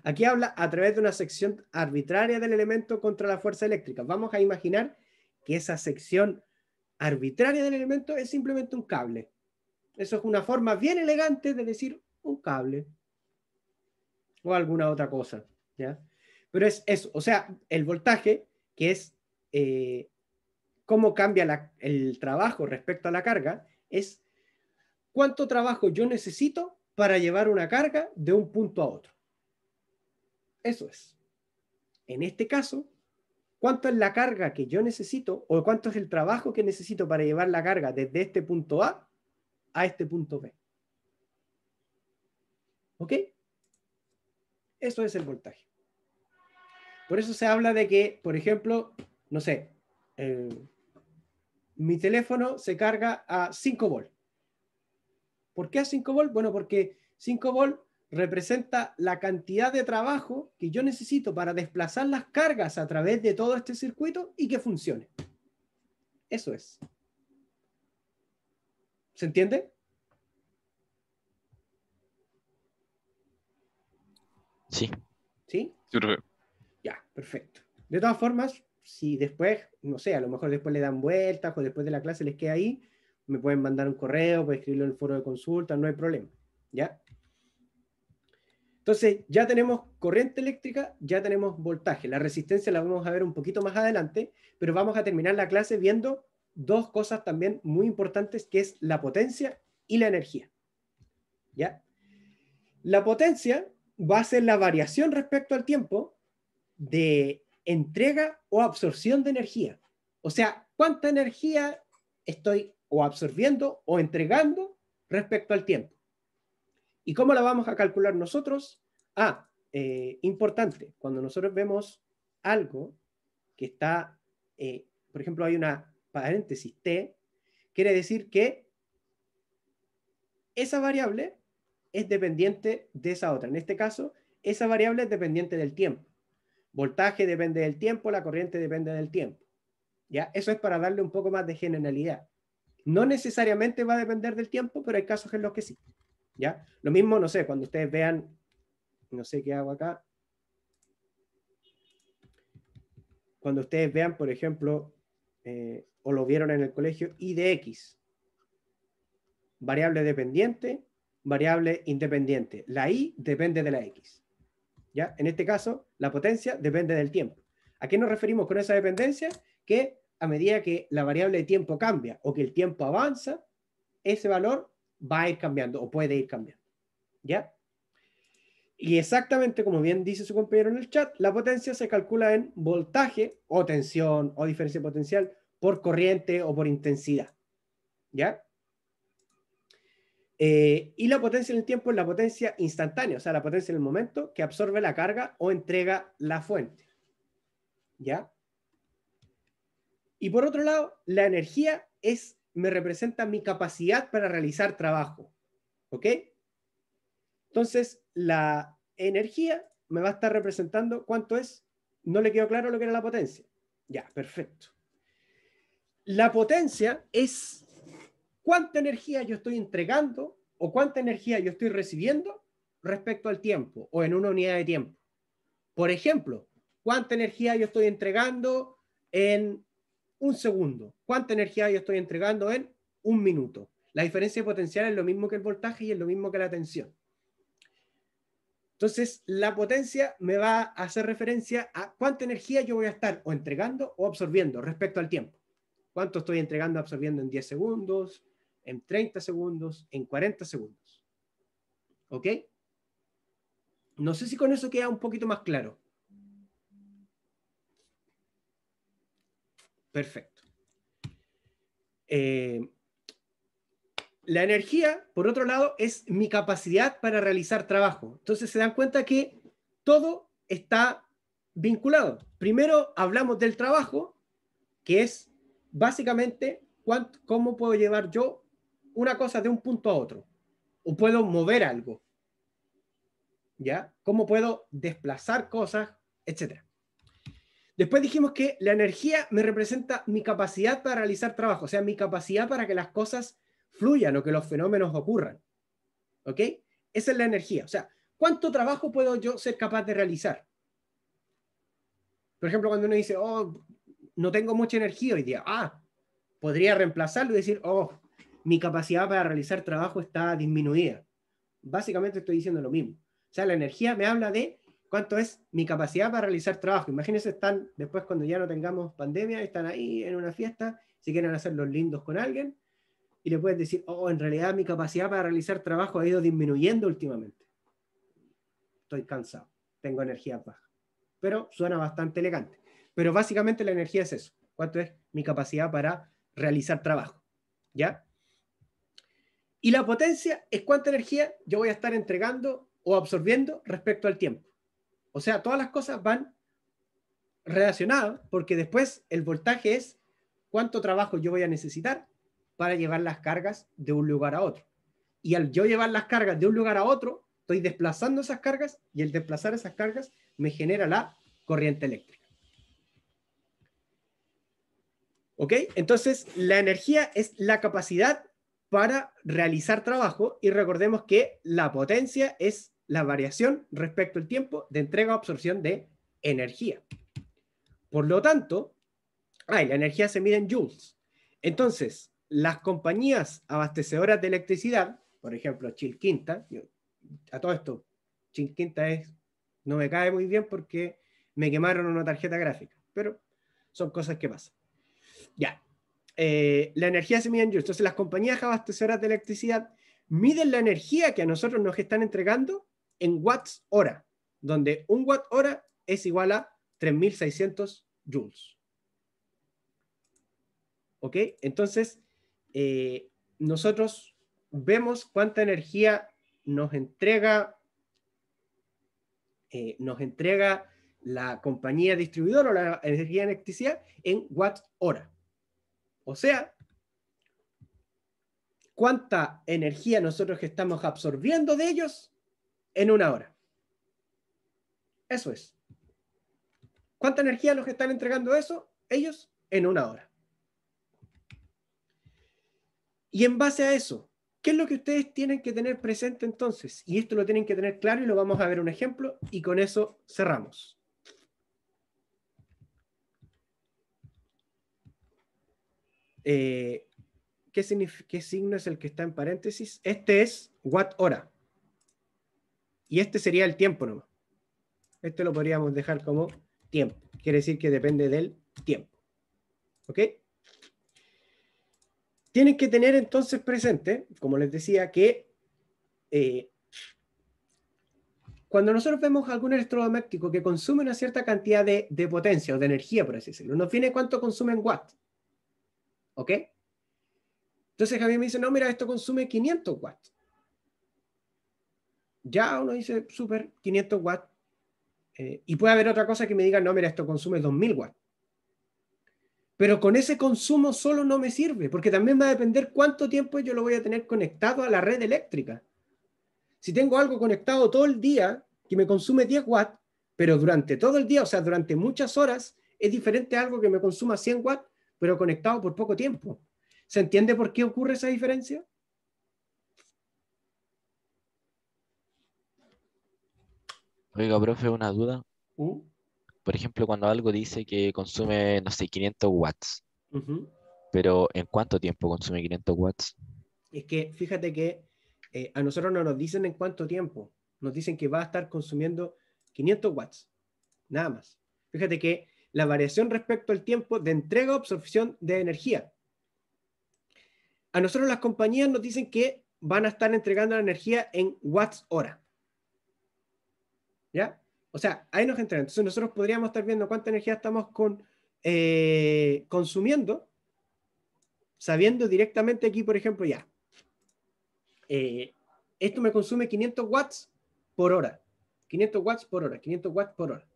Aquí habla a través de una sección arbitraria del elemento contra la fuerza eléctrica. Vamos a imaginar que esa sección arbitraria del elemento es simplemente un cable. Eso es una forma bien elegante de decir un cable o alguna otra cosa, ¿ya? Pero es eso, o sea, el voltaje, que es cómo cambia el trabajo respecto a la carga, es cuánto trabajo yo necesito para llevar una carga de un punto a otro. Eso es. En este caso, ¿cuánto es la carga que yo necesito o cuánto es el trabajo que necesito para llevar la carga desde este punto A este punto B? ¿Ok? Eso es el voltaje. Por eso se habla de que, por ejemplo, no sé, mi teléfono se carga a 5 volts. ¿Por qué a 5 volts? Bueno, porque 5 volts representa la cantidad de trabajo que yo necesito para desplazar las cargas a través de todo este circuito y que funcione. Eso es. ¿Se entiende? Sí. ¿Sí? Sí, profe. Ya, perfecto. De todas formas, si después, no sé, a lo mejor después le dan vueltas o después de la clase les queda ahí, me pueden mandar un correo, pueden escribirlo en el foro de consulta, no hay problema. ¿Ya? Entonces, ya tenemos corriente eléctrica, ya tenemos voltaje. La resistencia la vamos a ver un poquito más adelante, pero vamos a terminar la clase viendo dos cosas también muy importantes, que es la potencia y la energía. ¿Ya? La potencia va a ser la variación respecto al tiempo de entrega o absorción de energía. O sea, ¿cuánta energía estoy o absorbiendo o entregando respecto al tiempo? ¿Y cómo la vamos a calcular nosotros? Importante, cuando nosotros vemos algo que está, por ejemplo, hay una paréntesis T, quiere decir que esa variable es dependiente de esa otra. En este caso, esa variable es dependiente del tiempo. Voltaje depende del tiempo, la corriente depende del tiempo. ¿Ya? Eso es para darle un poco más de generalidad. No necesariamente va a depender del tiempo, pero hay casos en los que sí. ¿Ya? Lo mismo, no sé, cuando ustedes vean, no sé qué hago acá. Cuando ustedes vean, por ejemplo, o lo vieron en el colegio, I de X. Variable dependiente, variable independiente. La Y depende de la X. ¿Ya? En este caso, la potencia depende del tiempo. ¿A qué nos referimos con esa dependencia? Que a medida que la variable de tiempo cambia o que el tiempo avanza, ese valor va a ir cambiando o puede ir cambiando. ¿Ya? Y exactamente como bien dice su compañero en el chat, la potencia se calcula en voltaje o tensión o diferencia potencial por corriente o por intensidad. ¿Ya? Y la potencia en el tiempo es la potencia instantánea, o sea, la potencia en el momento que absorbe la carga o entrega la fuente. ¿Ya? Y por otro lado, la energía me representa mi capacidad para realizar trabajo. ¿Ok? Entonces, la energía me va a estar representando cuánto es. No le quedó claro lo que era la potencia. Ya, perfecto. La potencia es cuánta energía yo estoy entregando o cuánta energía yo estoy recibiendo respecto al tiempo o en una unidad de tiempo. Por ejemplo, cuánta energía yo estoy entregando en un segundo, cuánta energía yo estoy entregando en un minuto. La diferencia potencial es lo mismo que el voltaje y es lo mismo que la tensión. Entonces, la potencia me va a hacer referencia a cuánta energía yo voy a estar o entregando o absorbiendo respecto al tiempo. ¿Cuánto estoy entregando, absorbiendo en 10 segundos, en 30 segundos, en 40 segundos. ¿Ok? No sé si con eso queda un poquito más claro. Perfecto. La energía, por otro lado, es mi capacidad para realizar trabajo. Entonces se dan cuenta que todo está vinculado. Primero hablamos del trabajo, que es básicamente cómo puedo llevar yo una cosa de un punto a otro. O puedo mover algo. ¿Ya? ¿Cómo puedo desplazar cosas, etcétera? Después dijimos que la energía me representa mi capacidad para realizar trabajo, o sea, mi capacidad para que las cosas fluyan o que los fenómenos ocurran. ¿Ok? Esa es la energía. O sea, ¿cuánto trabajo puedo yo ser capaz de realizar? Por ejemplo, cuando uno dice, oh, no tengo mucha energía hoy día, podría reemplazarlo y decir, oh, mi capacidad para realizar trabajo está disminuida. Básicamente estoy diciendo lo mismo. O sea, la energía me habla de cuánto es mi capacidad para realizar trabajo. Imagínense, están después cuando ya no tengamos pandemia, están ahí en una fiesta, si quieren hacer los lindos con alguien, y le puedes decir, oh, en realidad mi capacidad para realizar trabajo ha ido disminuyendo últimamente. Estoy cansado, tengo energía baja. Pero suena bastante elegante. Pero básicamente la energía es eso. ¿Cuánto es mi capacidad para realizar trabajo? ¿Ya? Y la potencia es cuánta energía yo voy a estar entregando o absorbiendo respecto al tiempo. O sea, todas las cosas van relacionadas porque después el voltaje es cuánto trabajo yo voy a necesitar para llevar las cargas de un lugar a otro. Y al yo llevar las cargas de un lugar a otro, estoy desplazando esas cargas y el desplazar esas cargas me genera la corriente eléctrica. ¿Ok? Entonces, la energía es la capacidad para realizar trabajo y recordemos que la potencia es la variación respecto al tiempo de entrega o absorción de energía. Por lo tanto, la energía se mide en joules. Entonces, las compañías abastecedoras de electricidad, por ejemplo, Chilquinta, a todo esto, Chilquinta no me cae muy bien porque me quemaron una tarjeta gráfica, pero son cosas que pasan. Ya. La energía se mide en joules. Entonces, las compañías abastecedoras de electricidad miden la energía que a nosotros nos están entregando en watts hora, donde un watt hora es igual a 3.600 joules. ¿Ok? Entonces, nosotros vemos cuánta energía nos entrega la compañía distribuidora o la energía de electricidad en watts hora. O sea, cuánta energía nosotros estamos absorbiendo de ellos en una hora. Eso es. ¿Cuánta energía nos están entregando ellos en una hora? Y en base a eso, ¿qué es lo que ustedes tienen que tener presente entonces? Y esto lo tienen que tener claro y lo vamos a ver un ejemplo y con eso cerramos. ¿Qué signo es el que está en paréntesis? Este es watt hora. Y este sería el tiempo nomás. Este lo podríamos dejar como tiempo. Quiere decir que depende del tiempo. ¿Ok? Tienen que tener entonces presente, como les decía, que cuando nosotros vemos algún electrodoméstico que consume una cierta cantidad de potencia o de energía, por así decirlo, nos viene cuánto consume en watts. ¿Ok? Entonces Javier me dice, no, mira, esto consume 500 watts. Ya uno dice, súper, 500 watts. Y puede haber otra cosa que me diga, no, mira, esto consume 2000 watts. Pero con ese consumo solo no me sirve, porque también va a depender cuánto tiempo yo lo voy a tener conectado a la red eléctrica. Si tengo algo conectado todo el día que me consume 10 watts, pero durante todo el día, o sea, durante muchas horas, es diferente a algo que me consuma 100 watts, pero conectado por poco tiempo. ¿Se entiende por qué ocurre esa diferencia? Oiga, profe, una duda. Por ejemplo, cuando algo dice que consume, no sé, 500 watts, pero ¿en cuánto tiempo consume 500 watts? Es que fíjate que a nosotros no nos dicen en cuánto tiempo, nos dicen que va a estar consumiendo 500 watts, nada más. Fíjate que la variación respecto al tiempo de entrega o absorción de energía. a nosotros las compañías nos dicen que van a estar entregando la energía en watts hora. ¿Ya? O sea, ahí nos entregan. Entonces nosotros podríamos estar viendo cuánta energía estamos consumiendo, sabiendo directamente aquí, por ejemplo, ya. Esto me consume 500 watts por hora. 500 watts por hora. 500 watts por hora.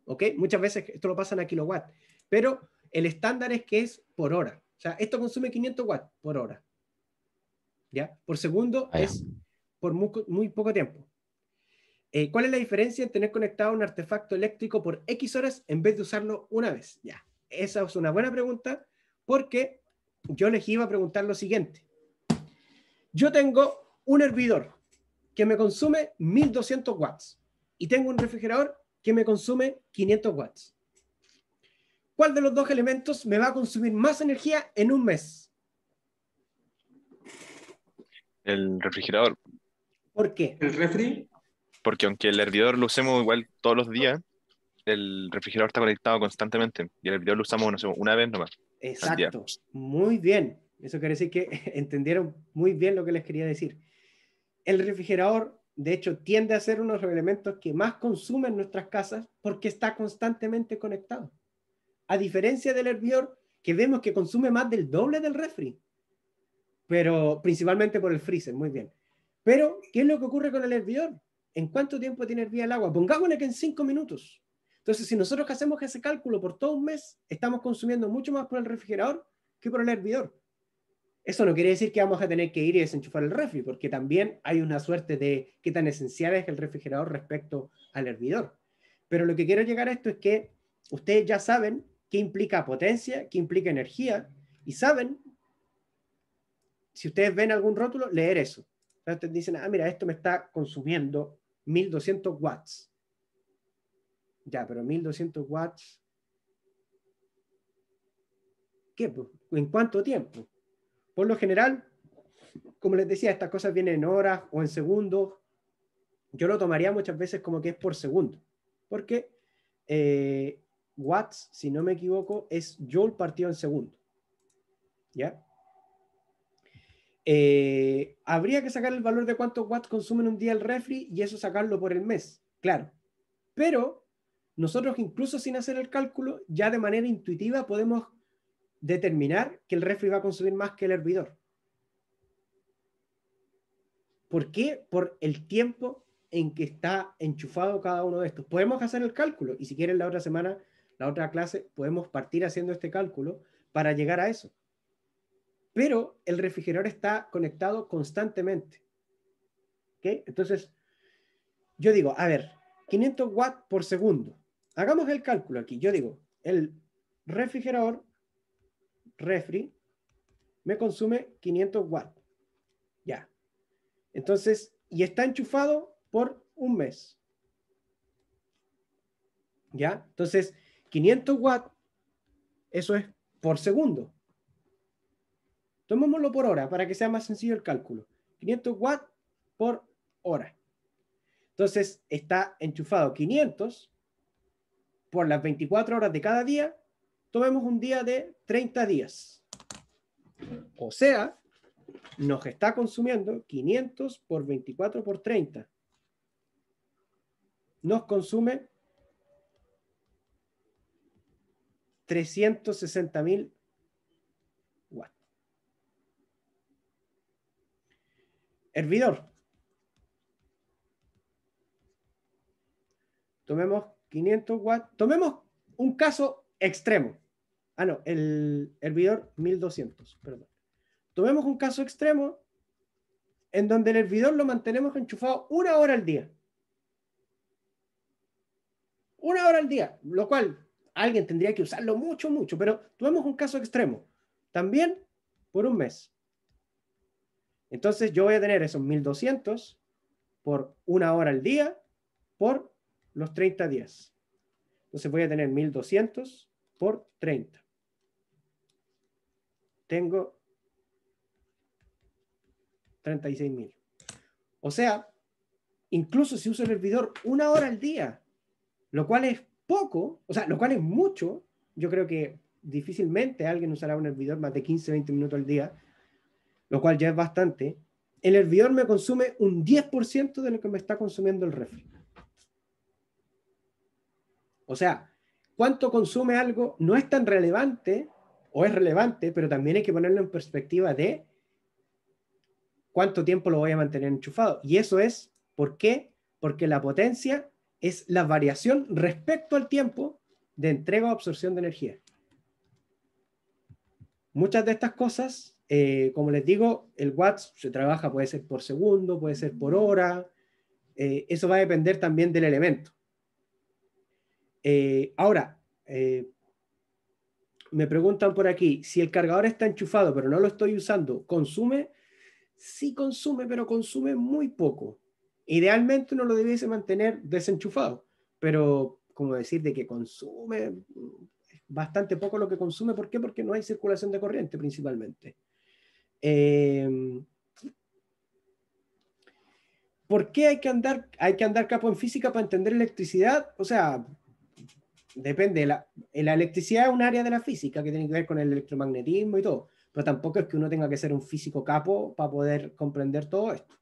¿Ok? Muchas veces esto lo pasan a kilowatts. Pero el estándar es que es por hora. O sea, esto consume 500 watts por hora. ¿Ya? Por segundo es por muy poco tiempo. ¿Cuál es la diferencia en tener conectado un artefacto eléctrico por X horas en vez de usarlo una vez? Ya, esa es una buena pregunta porque yo les iba a preguntar lo siguiente. Yo tengo un hervidor que me consume 1200 watts y tengo un refrigerador que me consume 500 watts. ¿Cuál de los dos elementos me va a consumir más energía en un mes? El refrigerador. ¿Por qué? ¿El refri? Porque aunque el hervidor lo usemos igual todos los días, el refrigerador está conectado constantemente y el hervidor lo usamos, no sé, una vez nomás. Exacto. Muy bien. Eso quiere decir que entendieron muy bien lo que les quería decir. El refrigerador, de hecho, tiende a ser uno de los elementos que más consumen nuestras casas porque está constantemente conectado. A diferencia del hervidor, que vemos que consume más del doble del refri. Pero principalmente por el freezer, muy bien. Pero, ¿qué es lo que ocurre con el hervidor? ¿En cuánto tiempo tiene hervida el agua? Pongámosle que en 5 minutos. Entonces, si nosotros hacemos ese cálculo por todo un mes, estamos consumiendo mucho más por el refrigerador que por el hervidor. Eso no quiere decir que vamos a tener que ir y desenchufar el refri, porque también hay una suerte de qué tan esencial es el refrigerador respecto al hervidor. Pero lo que quiero llegar a esto es que ustedes ya saben qué implica potencia, qué implica energía, y saben, si ustedes ven algún rótulo, leer eso. Entonces dicen, mira, esto me está consumiendo 1200 watts. Ya, pero 1200 watts, ¿qué? ¿En cuánto tiempo? Por lo general, como les decía, estas cosas vienen en horas o en segundos. Yo lo tomaría muchas veces como que es por segundo. Porque watts, si no me equivoco, es joule partido en segundo. ¿Ya? Habría que sacar el valor de cuántos watts consume en un día el refri y eso sacarlo por el mes. Claro. Pero nosotros incluso sin hacer el cálculo, ya de manera intuitiva podemos determinar que el refri va a consumir más que el hervidor. ¿Por qué? Por el tiempo en que está enchufado cada uno de estos. Podemos hacer el cálculo y si quieren la otra semana, la otra clase, podemos partir haciendo este cálculo para llegar a eso. Pero el refrigerador está conectado constantemente. ¿Okay? Entonces, yo digo, a ver, 500 watts por segundo. Hagamos el cálculo aquí. Yo digo, el refrigerador, refri, me consume 500 watts. Ya. Entonces, y está enchufado por un mes. ¿Ya? Entonces, 500 watts, eso es por segundo. Tomémoslo por hora para que sea más sencillo el cálculo. 500 watts por hora. Entonces, está enchufado 500 por las 24 horas de cada día. Tomemos un día de 30 días. O sea, nos está consumiendo 500 por 24 por 30. Nos consume 360.000 watts. Hervidor. Tomemos 500 watts. Tomemos un caso extremo. No, el hervidor 1200, perdón. Tomemos un caso extremo en donde el hervidor lo mantenemos enchufado 1 hora al día. 1 hora al día, lo cual alguien tendría que usarlo mucho, pero tomemos un caso extremo. También por un mes. Entonces yo voy a tener esos 1200 por 1 hora al día por los 30 días. Entonces voy a tener 1200 por 30. Tengo 36.000. O sea, incluso si uso el hervidor 1 hora al día, lo cual es poco, o sea, lo cual es mucho, yo creo que difícilmente alguien usará un hervidor más de 15-20 minutos al día, lo cual ya es bastante. El hervidor me consume un 10% de lo que me está consumiendo el refri. O sea, cuánto consume algo no es tan relevante, o es relevante, pero también hay que ponerlo en perspectiva de cuánto tiempo lo voy a mantener enchufado. Y eso es, ¿por qué? Porque la potencia es la variación respecto al tiempo de entrega o absorción de energía. Muchas de estas cosas, como les digo, el watts se trabaja, puede ser por segundo, puede ser por hora, eso va a depender también del elemento. Ahora, me preguntan por aquí, si el cargador está enchufado pero no lo estoy usando, ¿consume? Sí consume, pero consume muy poco. Idealmente uno lo debiese mantener desenchufado, pero como decir de que consume, bastante poco lo que consume. ¿Por qué? Porque no hay circulación de corriente principalmente. ¿Por qué hay que andar capo en física para entender electricidad? O sea, depende. La electricidad es un área de la física que tiene que ver con el electromagnetismo y todo, pero tampoco es que uno tenga que ser un físico capo para poder comprender todo esto.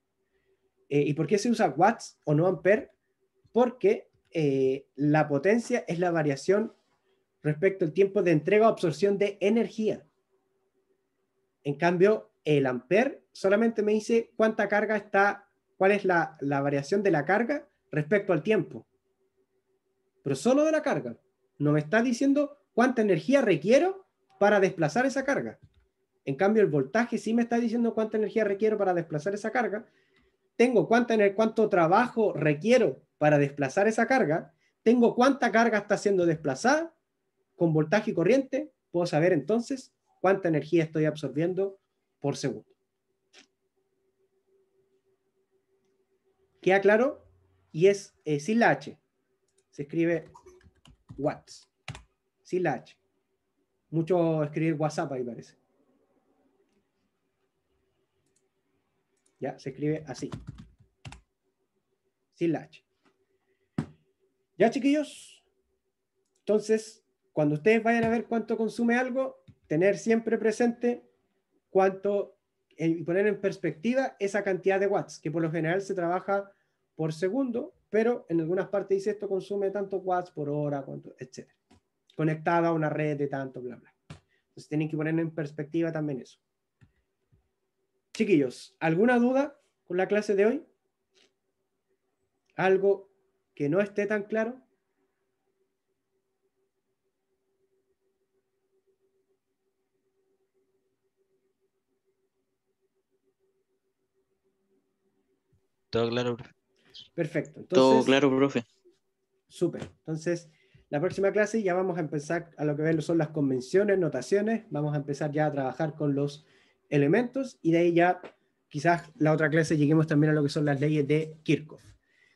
¿Y por qué se usa watts o no ampere? Porque la potencia es la variación respecto al tiempo de entrega o absorción de energía. En cambio, el ampere solamente me dice cuánta carga está, cuál es la variación de la carga respecto al tiempo. Pero solo de la carga. No me está diciendo cuánta energía requiero para desplazar esa carga. En cambio, el voltaje sí me está diciendo cuánta energía requiero para desplazar esa carga. Tengo cuánto trabajo requiero para desplazar esa carga. Tengo cuánta carga está siendo desplazada. Con voltaje y corriente puedo saber entonces cuánta energía estoy absorbiendo por segundo. ¿Queda claro? Y es sin la H. Se escribe watts. Sin la H. Mucho escribir WhatsApp ahí parece. Ya, se escribe así. Sin la H. Ya, chiquillos. Entonces, cuando ustedes vayan a ver cuánto consume algo, tener siempre presente cuánto, y poner en perspectiva esa cantidad de watts, que por lo general se trabaja por segundo, pero en algunas partes dice esto consume tantos watts por hora, etc. Conectado a una red de tanto, bla, bla. Entonces tienen que poner en perspectiva también eso. Chiquillos, ¿alguna duda con la clase de hoy? ¿Algo que no esté tan claro? Todo claro, profe. Perfecto. Entonces, Todo claro, profe. Súper. Entonces, la próxima clase ya vamos a empezar a lo que son las convenciones, notaciones. Vamos a empezar ya a trabajar con los elementos y de ahí ya quizás la otra clase lleguemos también a lo que son las leyes de Kirchhoff.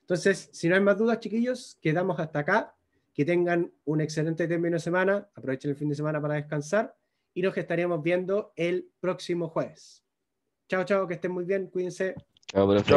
Entonces, si no hay más dudas, chiquillos, quedamos hasta acá. Que tengan un excelente término de semana. Aprovechen el fin de semana para descansar y nos estaremos viendo el próximo jueves. Chao, chao, que estén muy bien. Cuídense. Chao, profe.